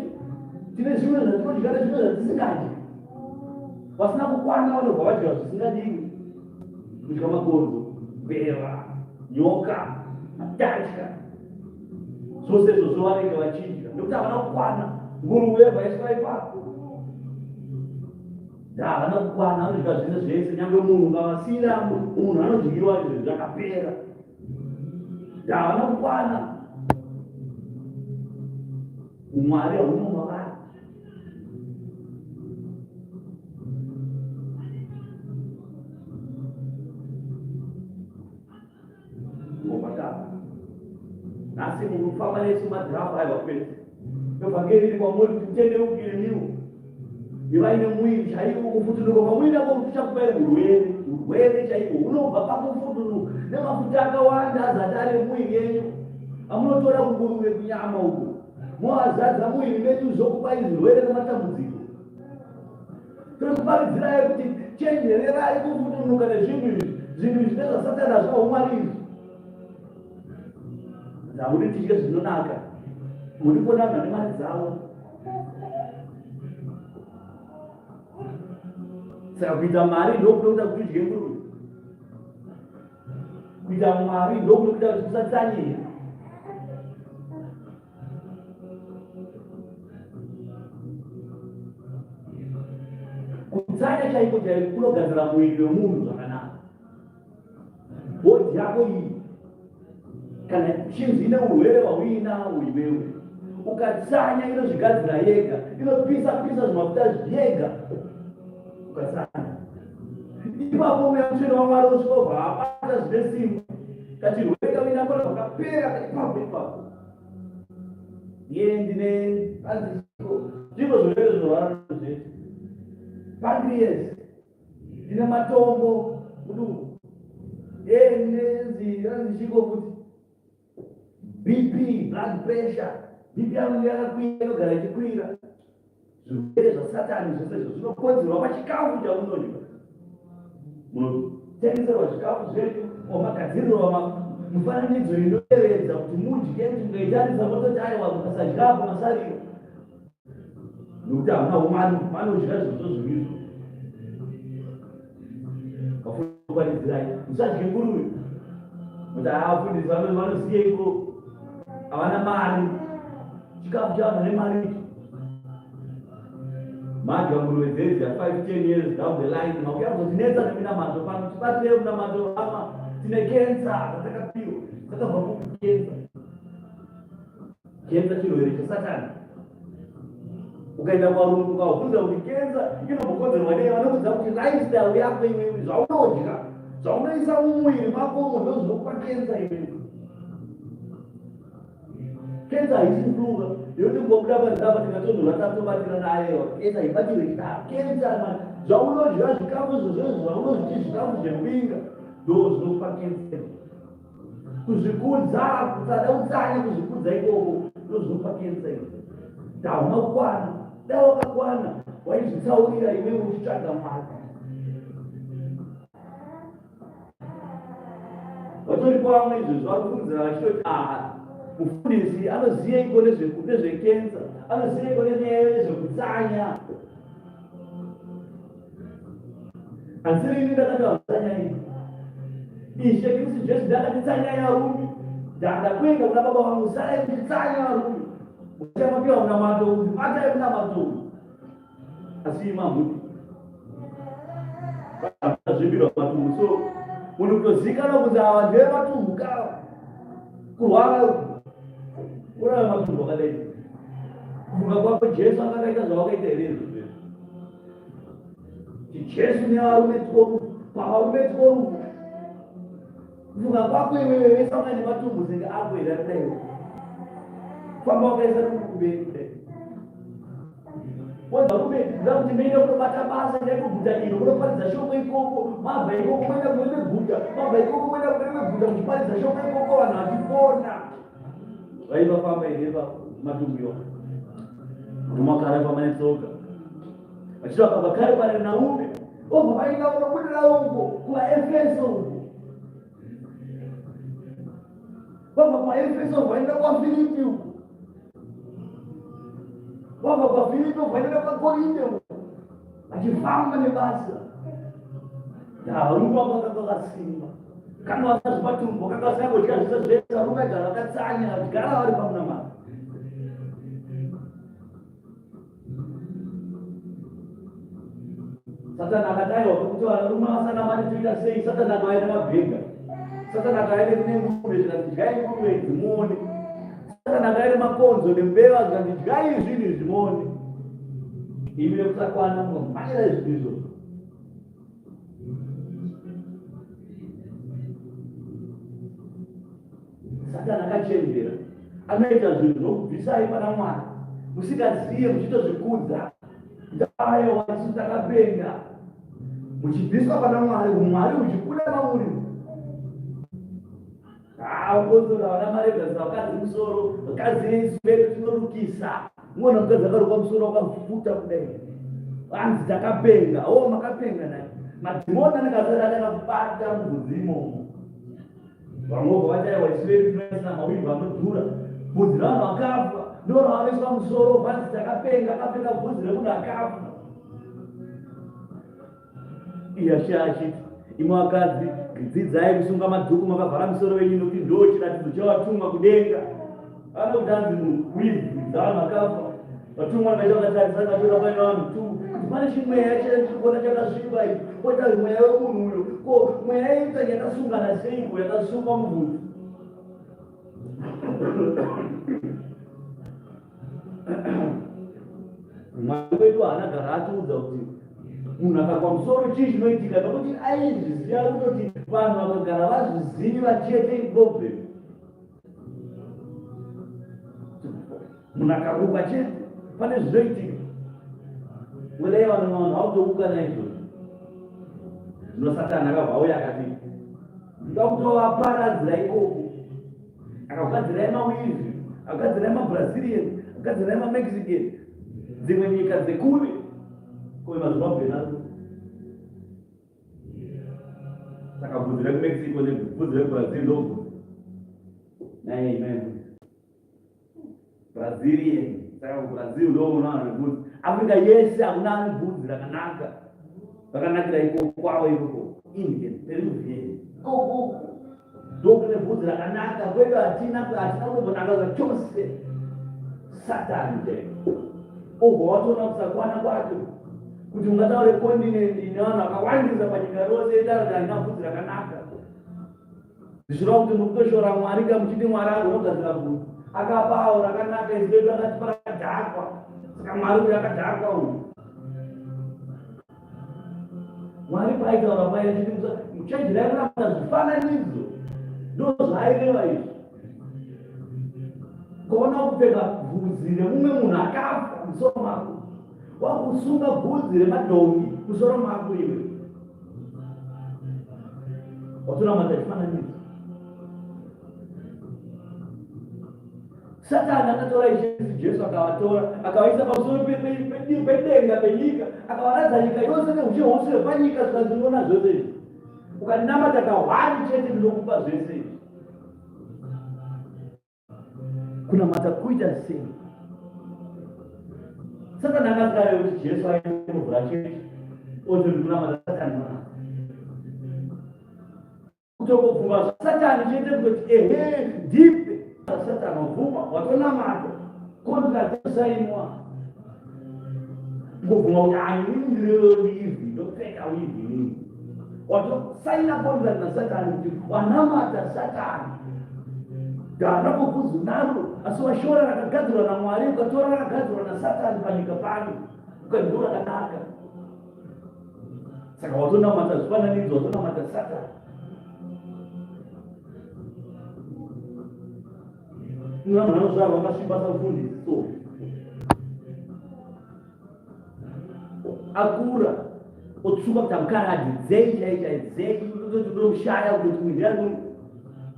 tine zvimwe zvatinodya nezvimwe zvatisingadyi vasina kukwana vanobva vadya zvisingadiwi kudya makonzo mbeva nyoka matatya zvose izvo zvinovanenge vachidya nekuti havana kukwana nguruve vaiswa ipapo havana kukwana vanodya zvine zvese nyange munhu ngavasira munhu anodyirwa izvo zvakapera havana kukwana umwari hauno mavari nasi mukufamba nesu madhirafu aiwa kwete evhangeri riri kwamuri kuti mutendeukire niwo ivaine mwiri chaiwo kufutunuka pamwiri ako kuchakupai urwere chaiwo unobva pakufutunuka nemafuta akawanda azati ari mwiri yenyu amunotora kunguruve kunyama uko moazadza mwiri menyu zokupai zvirwere nematambudziko tiri kuparidzirai kuti chenjererai kufutunuka nezvinhu izvi zvinhu izvi nezvasatana zvaumwari izvi hamuri tidye zvinonaka muri kuona vanhu vane mari dzavo saka kuita mari ndokunokuda kuti udye nguruve kuita mari ndokunokuda kuti usatsanyira kutsanya chaiko chaiko kunogadzira muviri wemunhu zvakanaka bhodhi yako iyi kana chinzine urwere hwauinawo iwewe ukatsanya inozvigadzira yega inopisa zvimafuta zviyega ukatsanya ipapo mwemutsvene wamwari usvika abata zvine simba kachirwere kavinakona vakapera ipapo iye ndine anziko zvimwe zvirwere zvinorwara zvete pancreas ndine matombo mudumbu ndineziko kuti BP, blood pressure, BP yangu yakakwira inogara ichikwira. Zvirwere zvasatani zvose izvo zvinokonzerwa pachikafu chamunodya. Munotengeserwa zvikafu zvedu, magadzirwa mufananidzo inoyevedza kuti mudye mukaitaridza mototi aiwa mukasadyapo masariro. Nokuti hamuna umani vanodya zvozvo zvivizvo. Kafundidzirai, musadye nguruve. Kuti afundisi vanoziye iko havana mari chikafu chavo vane mari madya nguruve dzedzi ya 5-10 years down the line makuya kuzotinetsa neminamadzo pano tibatirei munamadzo ama tine kensa dzatakapiwa dzakabva kukensa chirwere chesatani ukaenda kwarungu ukavhunza kuti kensa inombokonzerwa nei vanokudza kuti lifestyle yako iwewe zvaunodya zvaunoisa mumwiri makomo ndo zvinokupa kensa iwewe kensa haisikuruka yoti ngokuda padzapa tikatonzorwa tatobatira nayo kensa ibatirwe chidaro kensa zvaunodya zvikafu zvozvozvo zvaunozviti zvikafu zvembinga ndo zvinokupa kensa kuzvikudza kusada utsanya kuzvikudza ikoko ndo zvinokupa kensa iyo hauna kukwana dai wakakwana waizvitsaurira iwewe uchitsvaga mari vatori kwamwe izvozvo varikufundzira vachitoti mufundisi anoziva iko nezvekensa anoziva iko nezvekutsanya asi rini ndakati vakutsanya ino ishe kristu jesu ndakatitsanya varume ndakakwenga kuna baba vangu sarai kutitsanya varume uchamapiwa kuna matonzi batai kuna matonzi asi imamuti zvimbirwa matumbu so munhu kutozikanwa kuti ava ndeve matumbu kava kurwara kurava matumbu akadai kufunga kwako Jesu akakaita zvawakaita here izvozvo kuti Jesu nevarume tikoru pavarume tikoru kufunga kwako iwewe wesanga nematumbu zinge ako here akadai famba wakaisa kubeni kudai varume kuti meida kunobata basa nekuguta ino kunoparidza shoko ikoko mabva ikoko moenda kuene guta mabva ikoko moenda kuene guta muchiparidza shoko ikoko vanhu vachipona vaivafamba here pamatumbiwa nomakare pamanetsoka vachida vakare pane naume obva vainga vanobudira uko kuvaefeso uko vabva kuvaefeso vaenda kwafilipi uko vabva kwafilipi vaenda kwakorinde uko vachifamba nebasa varume vakakasimba kana vasazvipatumbo kanga vasangodya zvisa zvese varume agara vakatsanya vachigara vari pamunamana Satani akadaiwa kuti varume vasanamani toita sei. Satani akaenda mabhega, Satani akaenda nenguruve zvikati dyai nguruve idzi muone, Satani akaenda makonzo nembeva zvikati dyai zvinhu zvimuone. Imi nekusakwana munomhanyira zvinhu izvozvo. Satani akachenjera, anoita zvinhu zvokubvisai pana Mwari musikaziye muchitozvikudza ndayo wasi takapenga muchibviswa pana Mwari, umwari uchikuda mamuri ukozora vana marebhasa vakadzi musoro vakadzi swedu tinorukisa muona mukadzi akaruka musoro wakafuta kudai vanzi takapenga makapenga naye madhimoni anenge asati akakubata mubvunzimo vamwe vataiwa iswedu tinoisina mawibva anodhura bvudzi ravanhu vakafa ndoro vanoiswa musoro vanzi takapenga akapfeka bvudzi remunhu akafa. Iyashe achiti imwe vakadzi dzidzai kusunga madhuku makavhara misoro wenyu nokuti ndo chiratidzo chavatumwa kudenga. Anokuti hanzi wivhi dzavanhu vakafa vatumwa vachakatarisa vatora paina vanhu tu kuti pane chimweya chirikuona chakasviba ichi poita mweya wemunhu uyo ko mweya ita yakasungana seiko yakasungwa mubvudzi. Mwari wedu haanagara atiudza kuti munhu akakwa musoro chii chinoitika nokuti aizviziva kutoti vanhu vakagara vazviziva chete ipobe munhu akarukwa chete pane zvinoitika mwedai vanhu vautouka naizvozvo. Zvino Satani akabvauya akati ndoda kutovaparadzira ikoko, akagadzirai mawivhi, akagadzirai mabrazilian, akagadzirai mamexican, dzimwe nyika dzekure kome mazimbabwe nazo. Saka bvudzi rekumexico nebvudzi rebrazil ndobvudzi naime brazilian. Saka kubrazil ndomunowana nebvudzi. Afrika yese hakuna ane bvudzi rakanaka rakanakira ikoko kwavo ikoko Indian, Peruvian koko ndokune bvudzi rakanaka kwedu hatina kumbonakaza chose. Satani obva watoona kusakwana kwacho kuti ungataure kondinendi ine vanhu vakawandisa panyika rose itaura haina bvudzi rakanaka. Zvichireva kuti mukutoshora Mwari kamuchiti Mwari agogadzira bvudzi akapawo rakanaka. Izvedu akati parakadhakwa, saka Mwari uyu akadhakwa uyu. Mwari paitaura paya chiti muchenjerai kurambisa zvifananidzo ndozvaaireva izvi. Kuona kupfeka bvudzi remumwe munhu akafa musoro mako, wakusunga bvudzi remadhongi musoro mako iwe, watonamata chifananidzo. Satani akatora Jesu akavatora akavaisa pamusoro pedenga penyika, akavaradza nyika yose neushe hwose hwepanyika zvikazvinona zvose izvi. Ukandinamata kahwani chete ndinokupa zvese izvi. Kunamata kuita sei? Satani akazareva kuti Jesu aende muvhura chechi oti ndikunamata Satani mwana. Kutongobvuma Satani chete kuti ndipe Satani wabvuma watonamata kontrakti yasainwa. Ngobvuma kuti ainindiro wivhi ndopfeka wivhi watosaina kontrakti naSatani kuti wanamata Satani. Ndarapokuzunaro asiwashora rakagadzirwa naMwari ukatora rakagadzirwa naSatani panyika pano ukandura kanaka. Saka watonamata zvifananidzo, watonamata Satani. Vanozvaro vakasvipa samufundisi akura otsuka kuti amukaradhi dzei chaidzei unomushaya kuti mwiri yangu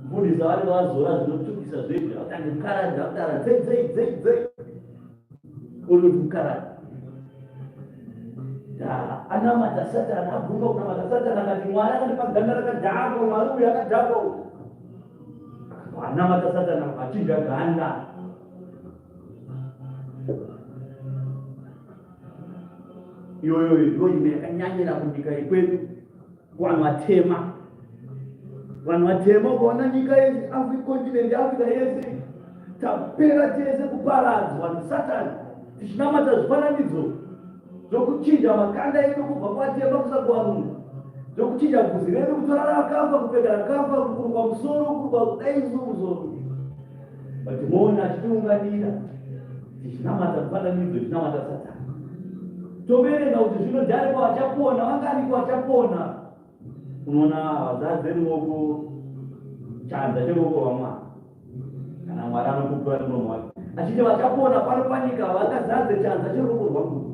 mufundisi avanenge vazora zvinotukisa zvezvi akutange mukaradhi akutara dzei unoti mukaradhi anamata Satani abvunga kunamata Satani akati Mwari akandipa ganda rakadhako, Mwari uyu akadhako. Anamata Satani achinja ganda. Iyoyo ndiyo imwe yakanyanyira kunyika ikwedu. Vanhu vatema kuona nyika yeAfrica continent Africa yese tapera tese kuparadzwa naSatani tichinamata zvifananidzo zvokuchinja makanda edu kubva kuvatema kusakuva munhu, zvokuchinja bvudzi redu kutora rakafa kupfeka rakafa, kukurwa musoro kurwa kudai musoro. Vatimuona achitiunganira tichinamata mufananidzo, tichinamata Satani. Toverenga kuti zvino ndianiko achapona, vanganiko achapona. Unoona vazadze ruoko, chanza cheruoko rwaMwari. Kana Mwari anokupura muromo wake achiti vachapona pano panyika vakazadze chanza cheruoko rwaMwari.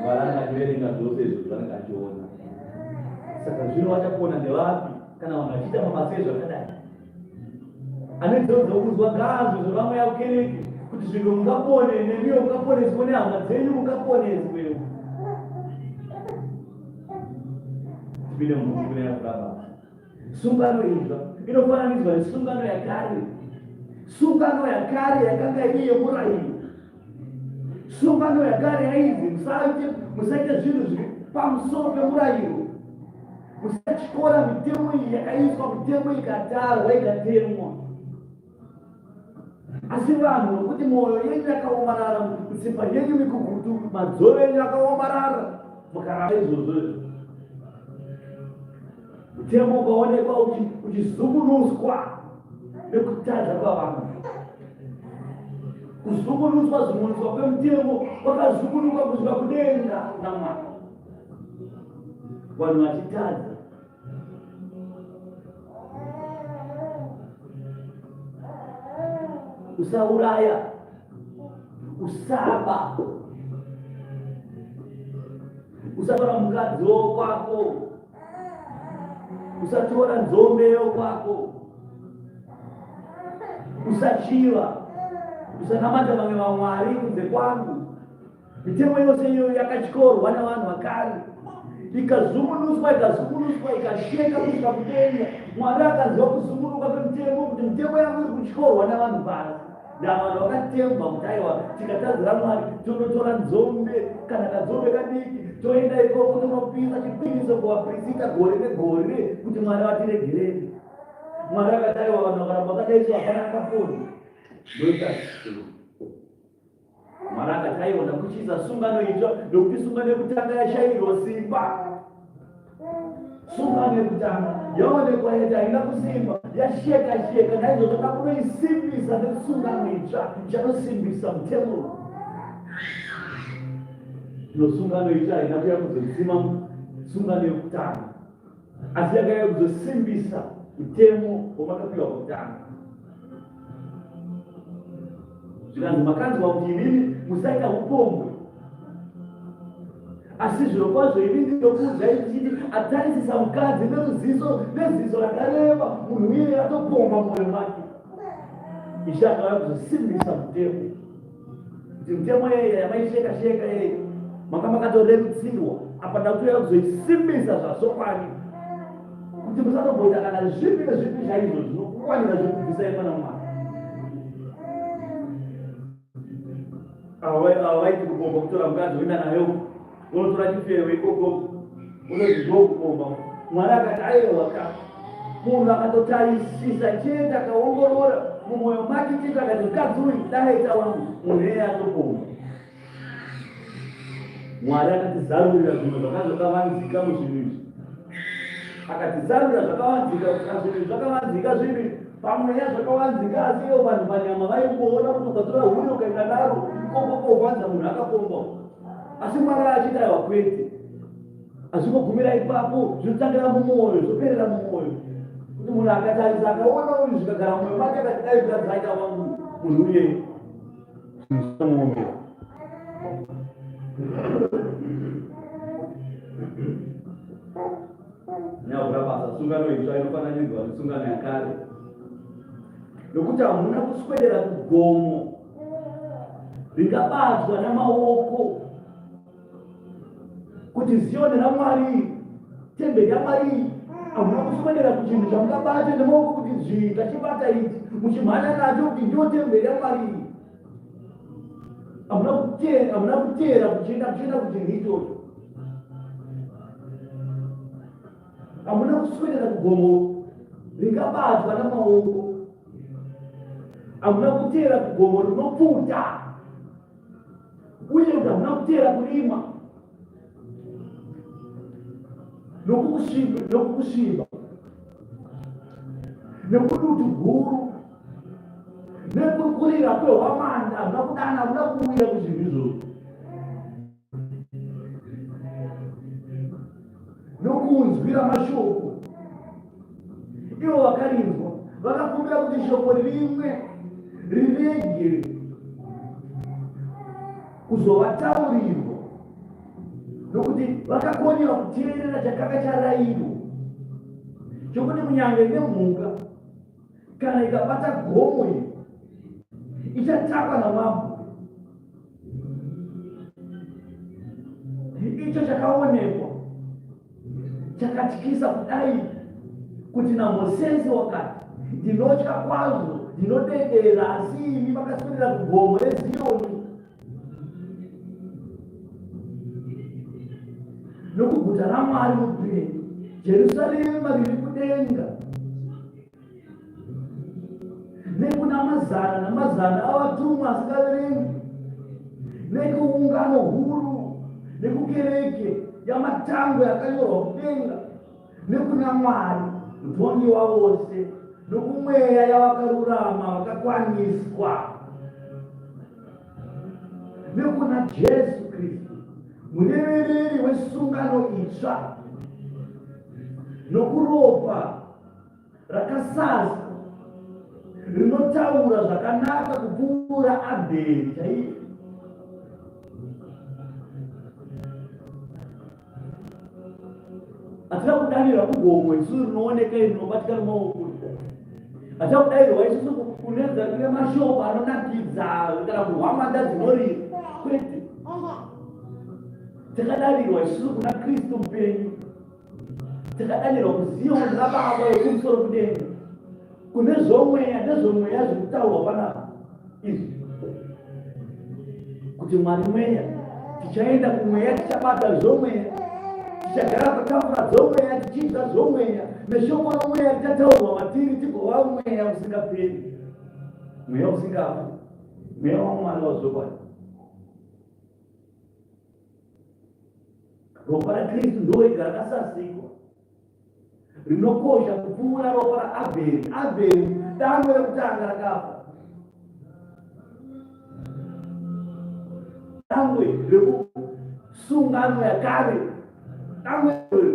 Varangativerenga zvose izvo zvavanenge achiona. Saka zvino vachapona ndevapi kana vanhu vachiita mabasa ezvakadai? Ane nzero dzokuzwa ngazvo zvevamwe yakereke kuti zvimwe mungapone, nemiwo mukaponeswe nehama dzenyu mukaponeswe. Tipinde mukukuna yakuramba. Sungano izva inofananidzwa nesungano yakare. Sungano yakare yakanga iri yemurayiro. Sungano yakare yainzi musaite zvinhu zviri pamusoro pemurayiro. Musatyora mitemo iyi yakaiswa, mitemo ikatarwa ikatemwa. Asi vanhu nokuti mwoyo yenyu yakaomarara, mitsipa yenyu mikukutu, madzoro enyu akaomarara, mukaramba izvozvo. Mutemo ukaonekwa uchizungunuswa nekutadza kwavanhu. Kuzungunuswa zungunuswa kwemutemo kwakazungunuka kusvika kudenga naMwari. Vanhu vachitadza. Usauraya, usaba, usatora mukadzi wokwako, usatora nzombe yokwako, usachiva, usanamata vamwe vamwari kunze kwangu. Mitemo yose iyoyo yakatyorwa navanhu vakare, ikazungunuswa ikasheka kusvika kudenga. Mwari akaziva kuzungunuka kwemutemo, kuti mitemo yangu iri kutyorwa navanhu pasi. Ndavanhu vakatemba kuti aiwa tikatadzira Mwari tonotora nzombe kana kadzombe kadiki toenda ikoko tonopisa chipiriso kuvaprista gore negore kuti Mwari vatiregerere. Mwari akati aiwa vanhu vakaramba vakadaiswa hapana akapona. Mwari akati aiwa ndakuchisa sungano itsva nokuti sungano yekutanga yashayirwa simba. Sungano yekutanga yaonekwa yeti haina kusimba, yasheka naizvozvo ndakunoisimbisa nesungano itsva ichanosimbisa mutemo. Sungano itsva haina kuya kuzotsima sungano yekutanga, asi yakauya kuzosimbisa mutemo wamakapiwa kutanga. Zvikanzi makanzwa kuti inini musaita upombwe, asi zvirokwazvo ini ndinokuudzai kuti atarisisa mukadzi neziso rakareba, munhu iye atopomba mwoyo make. Ishe akauya kuzosimbisa mutemo, kuti mutemo yeye yamaisheka yeye manga makatorerutsirwa, apa ndakutouya kuzoisimbisa zvasokwadi, kuti musatomboita kana zvipi nezvipi chaizvo zvinokwanira zvekubvisai pana Mwari. Ava vaiti kupomba kutora mukadzi uenda nayo unotora chifewe ikoko unozvizo kupomba. Mwari akati aiwa munhu akatotarisisa chete akaongorora mumwoyo make chete akati mukadzi uyu daita wangu, munhu iyeye atopomba. Mwari akatizarurira zvinhu zvakazokavanzika muzvinhu izvi. akatizarura zvakavanzika, zvinhu zvakavanzika zviri pamweya zvakavanzika, asi ivo vanhu panyama vaimboona kuti ukatora huni ukaenda naro ikokokovanza munhu akapomba. Asi Mwari achiti aiwa kwete, azvingogumira ipapo, zvinotangira mumwoyo, zvoperera mumwoyo. Kuti munhu akatarisa akaona uri zvikagara mumwoyo make akati dai kuradzaita wangu munhu uye zvinomwombera. Nyavura basa sungano itsva inofananidzwa nesungano yakare, nokuti hamuna kuswedera kugomo ringabadzwa namaoko kuti Zioni raMwari, temberi yaMwari. Hamuna kuswedera kuchinhu chamungabata nemaoko kuti zviita chibata ichi muchimhanya nacho kuti ndiyo temberi yaMwari. Hamuna kuteera kuchienda kuchinhu ichocho. Hamuna kuswedera kugomo ringabadzwa namaoko. Hamuna kuteera kugomo rinopfuta, uye kuti hamuna kuteera kurima nokukusviba nekudutu guru nekukurira kwehwamanda. Hamuna kudana, hamuna kuwira kuzvinhu izvozvo, nokunzwira mashoko. Ivo vakarinzwa vakakumbira kuti shoko rimwe rirege kuzovataurirwa, nokuti vakakonyera kuteerera chakanga charayirwa chokuti kunyange nemhuka kana ikabata gomo iri ichatakwa namabwe. Icho chakaonekwa chakatyisa kudai kuti naMozisi wakati, ndinotya kwazvo, ndinodedera, asi imi makaswedera kugomo reZioni nokuguta raMwari mupenyu, Jerusarema riri kudenga, nekuna mazana namazana avatumwa asikaverengi, nekuungano huru, nekukereke yamatangwe yakanyorwa kudenga, nekuna Mwari mutongi wavose, nokumweya yavakarurama vakakwaniswa, nekuna Jesu Kristu munevereri wesungano itsva, nokuropa rakasazwa rinotaura zvakanaka kupfuura Abheri chaiye. Hatina kudanirwa kugomo isusu rinooneka iri rinobatika nemaoko. Hatina kudanirwa isusu kunedza kune mashoko anonakidza kana kuhwamanda dzinorira, kwete. Takadanirwa isusu kuna Kristu mupenyu, takadanirwa kuZioni raBaba wekumusoro kudenga, kune zvomweya nezvomweya zviri kutaurwa panapa izvi, kuti Mwari mweya, tichaenda kumweya, tichabata zvomweya, tichagara patafura dzomweya, tichidya zvomweya, neshoko romweya richataurwa matiri, tigova mweya usingaperi, mweya usingafi, mweya waMwari wazvokwadi. Ropa raKristu ndoega rakasasikwa, rinokosha kupfuura ropa raAbheri. Abheri dangwe rekutanga rakafa, dangwe rekusungano yakare, dangwe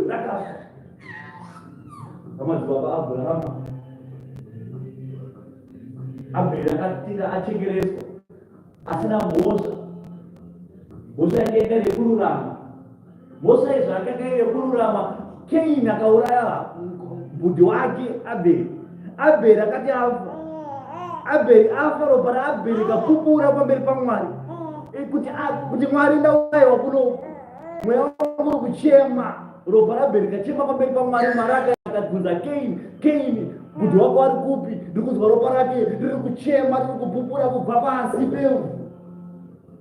rakafa. Amadzibaba aAbhurahama, Abheri akatika achekerezwa asina mhosva, mhosva yake yanga yekururama. Mhosva izvake yanga yekururama, Kaini akauraya mbudhi wake Abheri. Abheri akati afa, Abheri afa, ropa raAbheri rikapupura pamberi paMwari, kuti Mwari ndauyayiwa kuno, mweya wangu uri kuchema. Ropa raAbheri rikachema pamberi paMwari. Mwari akabvunza Kaini, Kaini, mbudhi wako ari kupi? Ndikuzwa ropa rake riri kuchema, riri kupupura kubva pasi pevhu.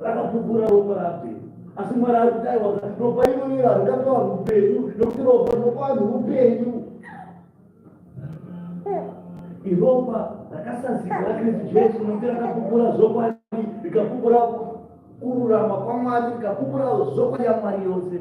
Rakapupura ropa raAbheri. Asi Mwari ari kuti aiwa, ropa irori haringapiwa vanhu upenyu, nokuti ropa rinopa vanhu upenyu. Iropa rakasazikwa raKristu Jesu, nokuti rakapupura zvokwadi, rikapupura kururama kwaMwari, rikapupura zvokwadi yaMwari yose.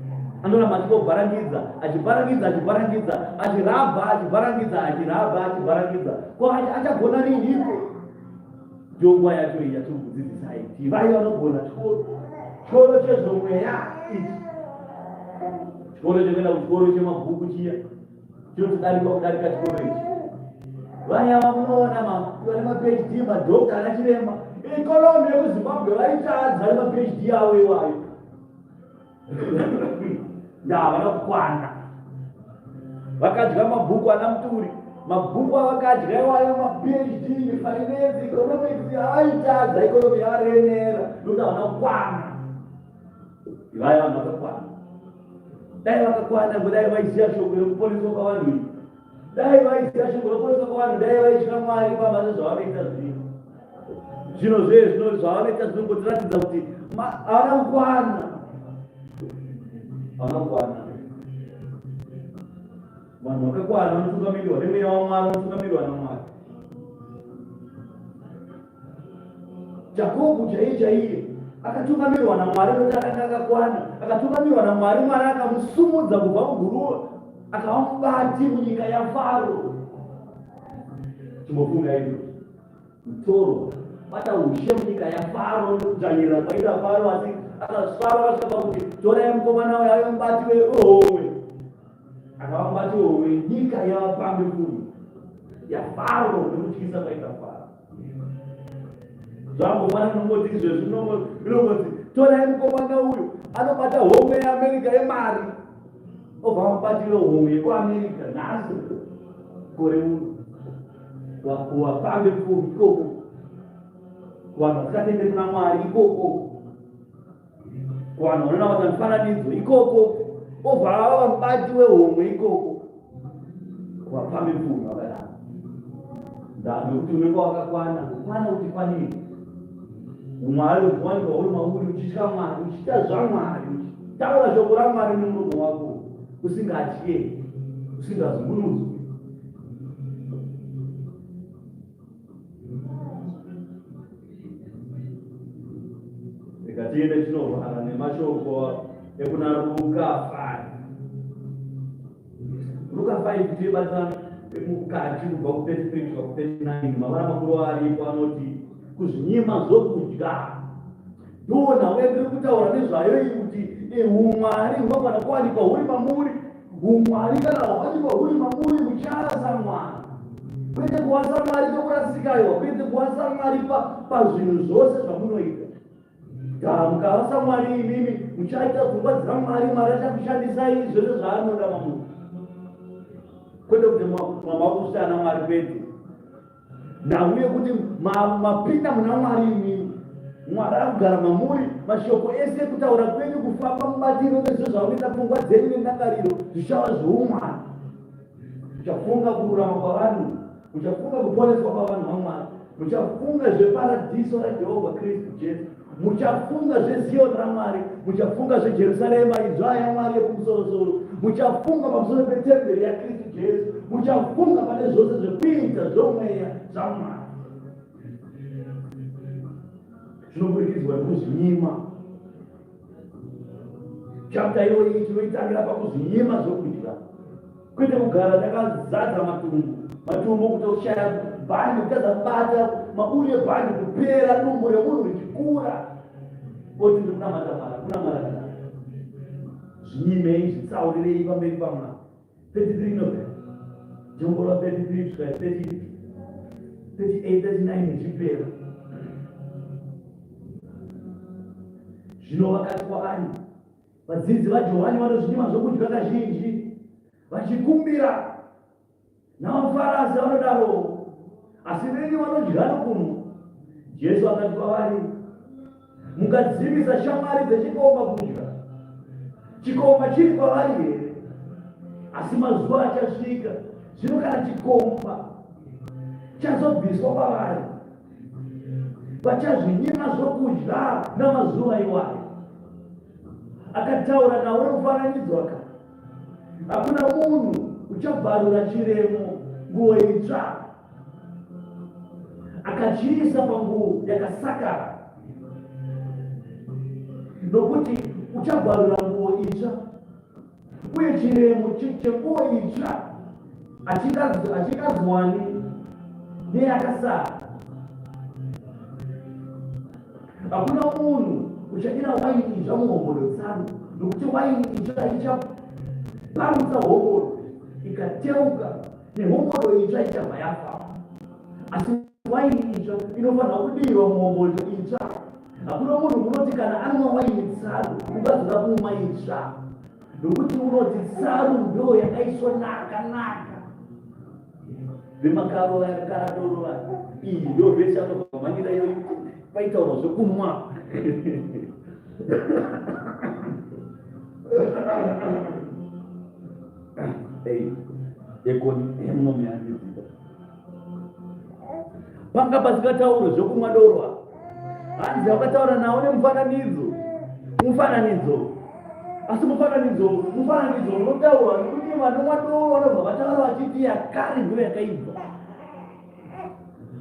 Andoramba achibharangidza achibharangidza ko achagona riniko. Ndonguva yacho iyi yatiri kudzidzisai kuti vai vanogona chikoro chezvomweya ichi, chikoro chekuenda kuchikoro chemabhuku chiya chinotodarika chikoro ichi. Vaya vamunoona vane maPhD, madhokta ana chiremba, ikonomi yekuZimbabwe vaitadza ne maPhD yavo iwayo. Ndavana kukwana vakadya mabhuku ana Muturi, mabhuku avakadya iwayo maPhD, finance, economics, avaitadza ikonomi yavaremera nokuti havana kukwana. Ivaya vanhu vakakwana. Dai vakakwana kudai vaiziva shoko rekuponeswa kwavanhu iyi, dai vaiziva shoko rekuponeswa kwavanhu, dai vaitya Mwari pamazvo zvavanoita zvino. Zvino zvezvino zvavanoita zvinongotiratidza kuti havana kukwana. Vanhu vakakwana vanotungamirirwa nemweya waMwari, vanotungamirirwa naMwari. Jakobho chaiye akatungamirirwa naMwari nokuti akanga akakwana. Akatungamirirwa naMwari, Mwari akamusumudza kubva muguruva akava mubati munyika yaFaro. Chimbofunga izvo, mutorwa bata ushe munyika yaFaro nokudzvanyirira kwaita Faro, asi akasvara akasvika pakuti torai mukomana uyo ave mubati wehowe. Akava mubati wehowe, nyika yavapambe kuru yaFaro nokutyisa kwaita Faro. Zvambofana nongoti izvezvi inongoti torai mukomana uyo anobata howe yeAmerica yemari, obva mubatire howe yekuAmerica nhasi kore uno wapambe kuru ikoko, kuvanhu vasikatenderi kuna Mwari ikoko, kuvanhu vanonamata mifananidzo ikoko, obva ava mubati wehomwe ikoko, wapambe kuru vakadaro. Ndokuti unenge wakakwana kukwana kuti kwanini umwari uchiwanikwa uri mauri, uchitya Mwari, uchiita zvaMwari, uchitaura shoko raMwari nomuromo wako, usingatye, usingazungunudzwi. Tikatiende tinovhara nemashoko ekuna Luka 5 kuti tibatsana mukati kubva ku33 kusvika ku39. Mavara makuru aripo anoti kuzvinyima zvokudya ndo nhau yatiri kutaura nezvayo iyi, kuti umwari hunogona kuwanikwa huri mamuri. Umwari kana hwawanikwa huri mamuri, muchasa Mwari, kwete kuwasa Mwari kwekurasikaiwa, kwete kuwasa Mwari pazvinhu zvose zvamunoita. Mukavasa Mwari imimi muchaita pfungwa dzaMwari, Mwari achakushandisai zvose zvaanoda mamunhu, kwete kuti mamakusana Mwari kwete. Nhau yekuti mapinda muna Mwari imimi, Mwari akugara mamuri, mashoko ese kutaura kwenyu, kufamba mubatiro nezvo zvavanoita pfungwa dzenyu nendangariro zvichava zvoumwari. Muchafunga kururama kwavanhu, muchafunga kuponeswa kwavanhu vaMwari, muchafunga zveparadiso raJehovha Kristu Jesu, muchafunga zveZioni raMwari, muchafunga zveJerusarema idzva yaMwari yekumusoro-soro, muchafunga pamusoro petemberi yaKristu Jesu, muchafunga pane zvose zvekuita zvomweya zvaMwari. Zvinobudikiridzwa nekuzvinyima. Chapta iyoyi tinoitangira pakuzvinyima zvokudya, kwete kugara takazadza matumbu kutoshaya bhandi, kutadza kubata mauri ebhandi kupera, dumbu remunhu richikura, oti ndiri kunamata Mwari, kunamata kadaro. Zvinyimei, zvitsaurirei pamberi paMwari. 33 November, Jongora 33 kusvika 38, 39 zvichipera. Zvino vakati kwavari, vadzidzi vaJohani vanozvinyima zvokudya kazhinji, vachikumbira, navaFarisi vanodaro, asi venyu vanodya nokunwa. Jesu akati kwavari, mungadzivisa shamwari dzechikomba kudya. Chikomba chiri kwavari here, asi mazuva achasvika zvino kana chikomba chazobviswa kwavari, vachazvinyima zvokudya namazuva iwayo. Akataura navo nomufananidzo akati, hakuna munhu uchabvarura chiremo nguo itsva akachiisa panguo yakasakara, nokuti uchabvarura nguo itsva uye chiremo chenguva itsva achingazwani neyakasara. Hakuna munhu uchadira waini itsva muhombodo dzano, nokuti waini itsva ichaparutsa hombodo ikateuka, nehombodo itsva ichabva yafa. Asi waini itsva inofanira kudirwa muhombodo itsva. Hakuna munhu unoti kana anwa waini tsaru ungazoda kumwa itsva, nokuti unoti tsaru ndo yakaisvonaka naka. Vemakaro yakadorova iyi ndo vese anogamanyira iyo vaitaura zvekunwa. Ekonomi yandiziva panga pasikataurwe zvekunwa dorwa, hanzi wakataura nawo nemufananidzo. Asi mufananidzo unotaurwa nekuti vanomwa dorwa vanobva vataura vachiti yakare ndo yakaibva.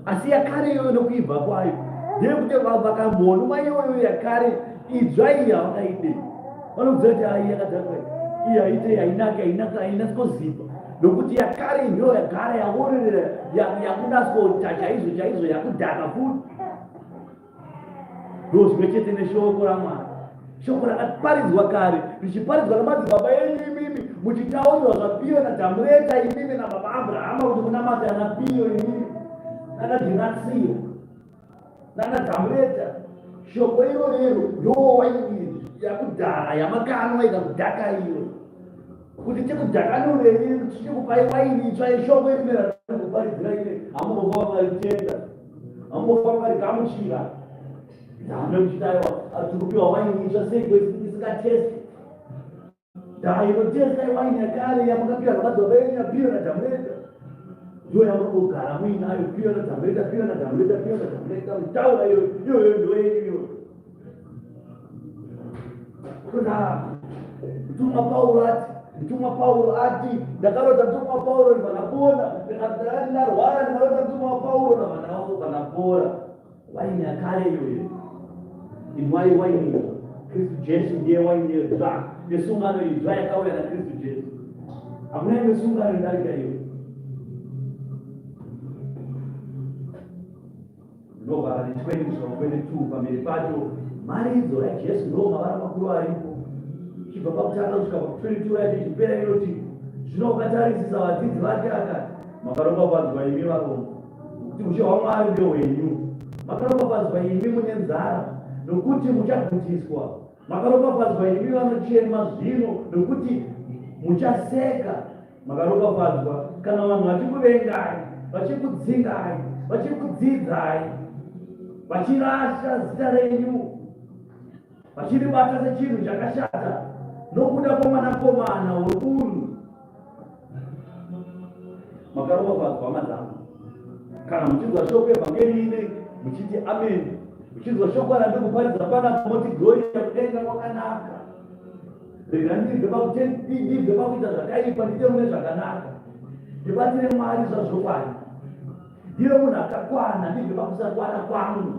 Asi yakare iyoyo nokuibva kwayo ndeyekuti vakambonwa iyoyo yakare idzva iyi havakaide, vanokuziva kuti ai yakadzakwa iyi haite haina sikoziva, nokuti yakare ndo yagara yaorerera yakudaskota chaizvo yakudhaka futi. Ndo zvimwe chete neshoko raMwari. Shoko rakaparidzwa kare, richiparidzwa namadzibaba enyu imimi, muchitaurirwa zvapiyo naDhamureta imimi nababa Abrahama kuti munamata napiyo imimi nanaDhinasiyo nanaDhamureta. Shoko irorero ndo waini yakudhara yamakanwa ikakudhaka iyo, kuti tikudhakanurei tichikupai waini itsva yeshoko rimwe ratinokuparidzira ine. Hamungofa maritenda, hamungofa marigamuchira nekuchitaiwa tikupiwa waini itsva sei isingatesti. Inotesta waini yakare yamakapiwa namadzibaba enyu yapiyo naDhamureta, ndo yamunogara muinayo, piyo naDhamureta mutaura iyoyo ndo yenyu. Kuna mtumwa Paulo ati ndakarota mtumwa Paulo vanapona, ndikati ndarwara ndikarota mtumwa Paulo navanavo vanapora. Waini yakare iyoyo. Inwai waini Kristu Jesu ndiye waini yedzva nesungano idzva yakauya naKristu Jesu. Hakuna imwe sungano indarika iyo. Ndobva nechikwendi pamberi pacho maridzo yaJesu ndo mavara makuru aripo. Chibva pakutanga kusvika pa22 yacho chipera inoti zvino ukatarisisa vadzidzi vake akati makaropafadzwa imi varombo, kuti ushe hwaMwari ndio hwenyu. Makaropafadzwa imi mune nzara nokuti muchagutiswa. Makaropafadzwa imi vanochema zvino nokuti muchaseka. Makaropafadzwa kana vanhu vachikuvengai, vachikudzingai, vachikudzidzai, vachirasha zita renyu, vachiribata sechinhu chakashata nokuda kwomwanakomana wemunhu. Makaropafadzwa madzamo kana muchinzwa shoko evhangeri ine muchiti amen, muchinzwa shoko randikuparidza panapa moti glory yakudenga kwakanaka. Rega ndibve pakuita zvakaipa ndite mune zvakanaka, ndibatire Mwari zvazvokwadi. Ndive munhu akakwana, ndibve pakusakwana kwangu.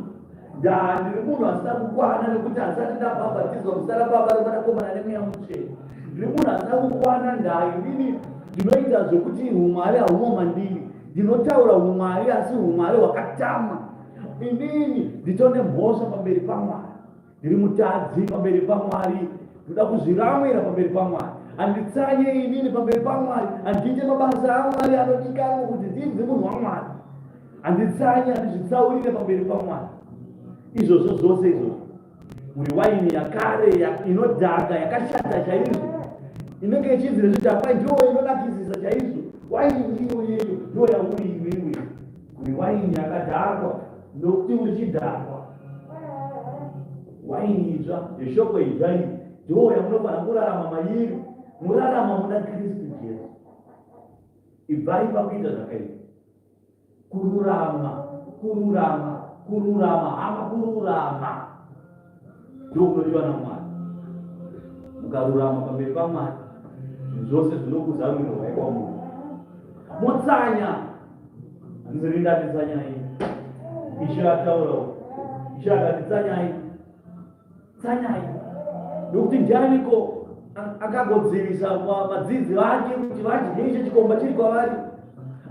Ndiri munhu asina kukwana nekuti hasati ndabhabhatidzwa muzita raBaba neMwanakomana neMweya Mutsvene. Ndiri munhu asina kukwana inini ndinoita zvokuti umwari hahumo mandiri, ndinotaura umwari asi umwari hwakatama. Inini nditone mhosva pamberi paMwari, ndiri mutadzi pamberi paMwari, ndoda kuzviramwira pamberi paMwari. Handitsanye inini pamberi paMwari, handiite mabasa aMwari anodikanwa kuti ndinzi munhu waMwari. Handitsanye, handizvitsaurire pamberi paMwari. Izvozvo zvose izvozvo uri waini yakare inodhaka yakashata chaizvo, inenge ichinzi nezvidhakwa ndiyo inonakisisa chaizvo. Waini iyoyeyo ndo yauri iwewe, uri waini yakadhakwa nokuti uri chidhakwa. Waini itsva yeshoko idzva iyi ndo yamunofanira kurarama mairi, murarama muna Kristu Jesu. Ibvai pakuita zvakaipa. Kururama hama kururama ndo kunodiwa naMwari. Mukarurama pamberi paMwari zvose zvinokuzarurirwa ikwa munhu. Motsanya, hanziri ndatitsanyai, Ishe ataurawo, Ishe akati tsanyai, nokuti ndianiko akagodzivisa madzidzi vake kuti vadye icho chikomba chiri kwavari.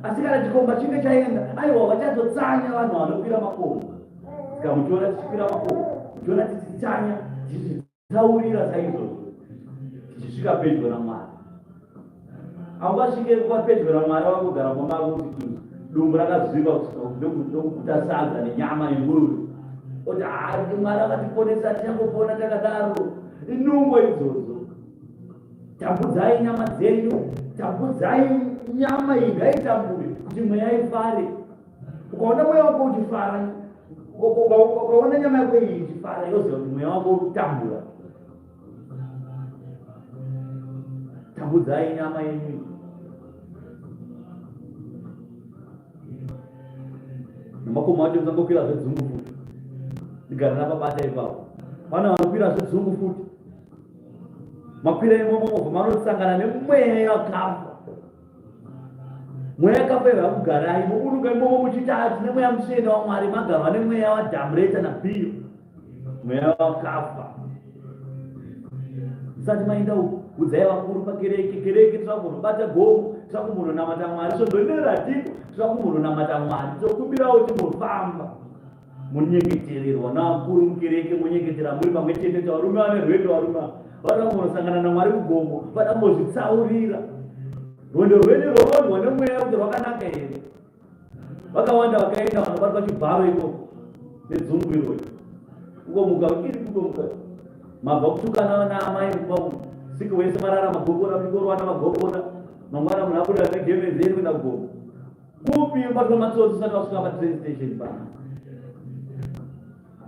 Asi kana chikomba chinge chaenda, aiwa vachazotsanya vanhu vanokwira makomo. Saka muchiona tichikwira makomo, muchiona tichitsanya tichitsaurira saizvozvo tichisvika pedyo naMwari. Haungasvike pedyo naMwari wakugara kwamako kuti dumbu rakazviva ndokuta sadza nenyama yenguruve. Kuti Mwari akatiponesa tichangopona takadaro. Inungo idzodzo. Tambudzai nyama dzenyu, tambudzai nyama iyi ngaitambure kuti mweya ifare. Ukaona mweya wako uchifara, ukaona nyama yako iyi ichifara, yoziva kuti mweya wako utambura. Tambudzai nyama yenyu. Namakomo acho musangokwira zvedzungu futi. Ndigara napabata ipapo. Pana vanokwira zvedzungu futi. Makwira imomo manosangana nemweya wakafa. Mweya wakafa vakugarai muburuka imomo muchitatu nemweya muchena waMwari magarwa nemweya wadhamureta naBhiyo. Mweya wakafa. Musati maenda udzai vakuru pakereke tisakumbobata gomo, tisakumbonamata Mwari, sondonera tiko, tisakumbonamata Mwari, tokumbirawo timbofamba. Munyengetererwa navakuru mukereke, munyengetera muri pamwe chete, varume vane rwendo, varume vakambosangana naMwari kugomo, vakambozvitsaurira. Rwendo rwenyu rwonwa nemweya kuti rwakanaka here. Vakawanda vakaenda vanobatwa chibharo ikoko nedzungu irori. Kugomuka iri kugomuka. Mabva kutukana naamai mukwamu. Siku wese marara magokora, mikorowana magokora. Mangwana munabuda negevenzeri kuenda kugomo. Kupi mbatwa matsotsi usati wasvika patrain station pana.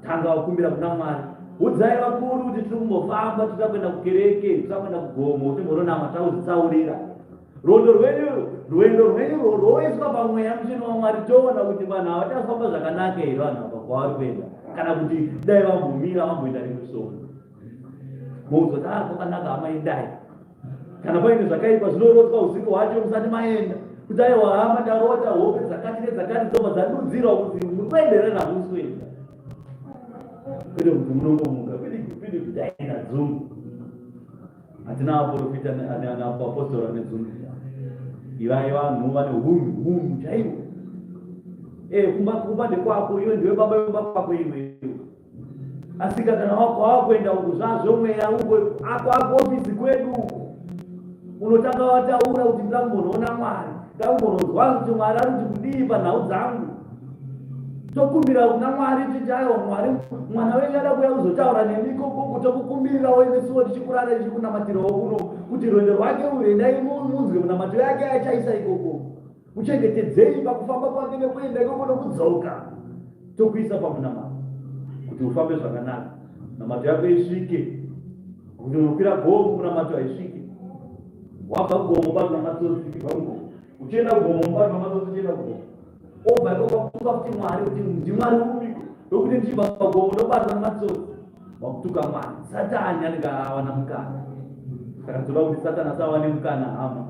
Tanga wakumbira kuna Mwari. Udzai vakuru kuti tiri kumbofamba titakuenda kukereke, titakuenda kugomo, timbononamata taudzitsaurira. Rwendo rwenyu rwoiswa pamweya muchena waMwari, toona kuti vanhu havachafamba zvakanaka here vanhu apa kwavari kuenda. Kana kuti dai vambomira vamboenda nemusoro. Mozoti kwakanaka hamaendai. Kana paine zvakaipa zvinorotswa usiku hwacho musati maenda. Kuti aiwa hama ndarota hope dzakati nedzakati dzobva dzadudzirwa kuti mukuenderera namuswenda. Kwete kuti munongomuka kwete kuti aenda dzungu. Hatina vaprofita navapostora nedzungu. Ivai vanhu vane hunhu chaivo. Kumba ndekwako, iwe ndiwe baba vemba kwako iwe. Asi kana wakuenda uku zvazvo mweya uko ako ofisi kwedu uko. Unotanga wataura kuti ndambonoona Mwari, ndambonozwa kuti Mwari ari kuti kudii panhau dzangu. Tokumbira kuna Mwari titi aiwa Mwari, mwana wenyu ada kuuya kuzotaura nemi ikoko, tokukumbirirawo nesuwo tichikurara tichikunamatirawo kuno kuti rwendo rwake urendai munzwe munamatiro yake achaisa ikoko. Muchengetedzei pakufamba kwake nekuenda ikoko nokudzoka. Tokuisa pamunamata kuti ufambe zvakanaka, namato yako isvike. Kuti unokwira gomo munamato aisvike. Wabva kugomo bado namato osvikirwa kugomo. Uchienda kugomo bado namato uchienda kugomo. Obva ikoko kutuka kuti Mwari, kuti ndiMwari uriko. Ndokuti ndichibva pagomo ndobatwa namatsotsi. Wakutuka Mwari. Satani anenge awana mukana. Saka toda kuti Satani asawane mukana hama.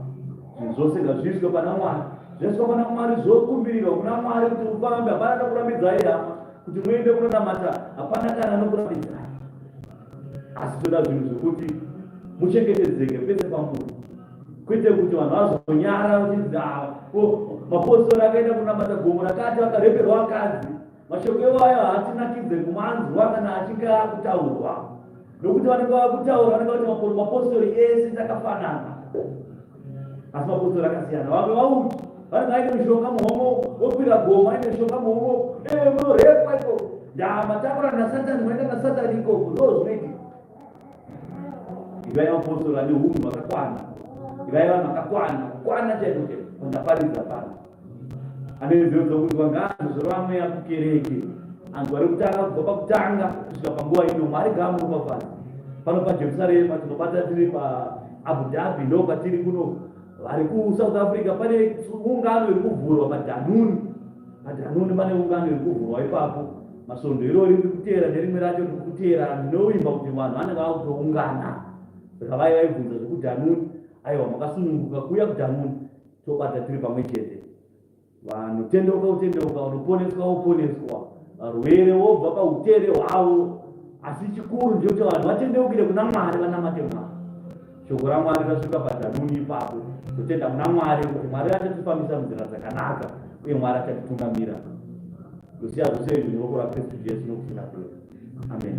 Zvinhu zvose ngazviiswe pana Mwari. Zvaiswa pana Mwari zvokumbirirwa kuna Mwari kuti ufambe, hapana kakurambidzai hama. Kuti muende kunonamata, hapana kana anokurambidzai. Asi toda zvinhu zvokuti muchengetedzeke pese pamuri. Kwete kuti vanhu vazonyara vachidzi mapostori akaenda kunamata gomo rakati vakareperwa vakadzi. Mashoko iwayo haatinakidze kumanzwa kana achinge akutaurwa. Nokuti vanenge vakutaura vanenge vati mapostori ese takafanana. Asi mapostori akasiyana. Vamwe vauti vanenge vaine mishonga muhomo, vokwira gomo aine mishonga muhomo, munorepwa ikoko. Ndamatakura naSatani, maenda naSatani ikoko, ndozvinoitika. Ivai mapostori ane hunhu hwakakwana. Ivai vanhu vakakwana chaiko chaiko, ndaparidza pano. Ane nzeve dzokuti ngazvizoro vamweya kukereke. Antu vari kutanga kubva pakutanga kusvika panguva ino, Mwari ngaamurupa pasi. Pano paJerusarema tinobata tiri paAbu Dhabi, ndo kwatiri kuno. Vari kuSouth Africa pane ungano iri kuvhurwa paDhanuni. PaDhanuni pane ungano iri kuvhurwa ipapo. Masondo irori riri kuteera nerimwe racho riri kuteera. Ndinovimba kuti vanhu vanenge vakutoungana. Saka vaibvunza zvekuDhanuni, aiwa makasununguka kuuya kuDhanuni, tobata tiri pamwe chete. Vanhu tendeuka, unoponeswa. Varwere vobva pautere hwavo. Asi chikuru ndechekuti vanhu vatendeukire kuna Mwari, vanamate Mwari. shoko raMwari rasvika paDhanuni ipapo. Totenda muna Mwari kuti Mwari achatifambisa munzira dzakanaka uye Mwari achatitungamira. Kusiya zvose izvi muruoko raKristu Jesu nokusingaperi. Amen.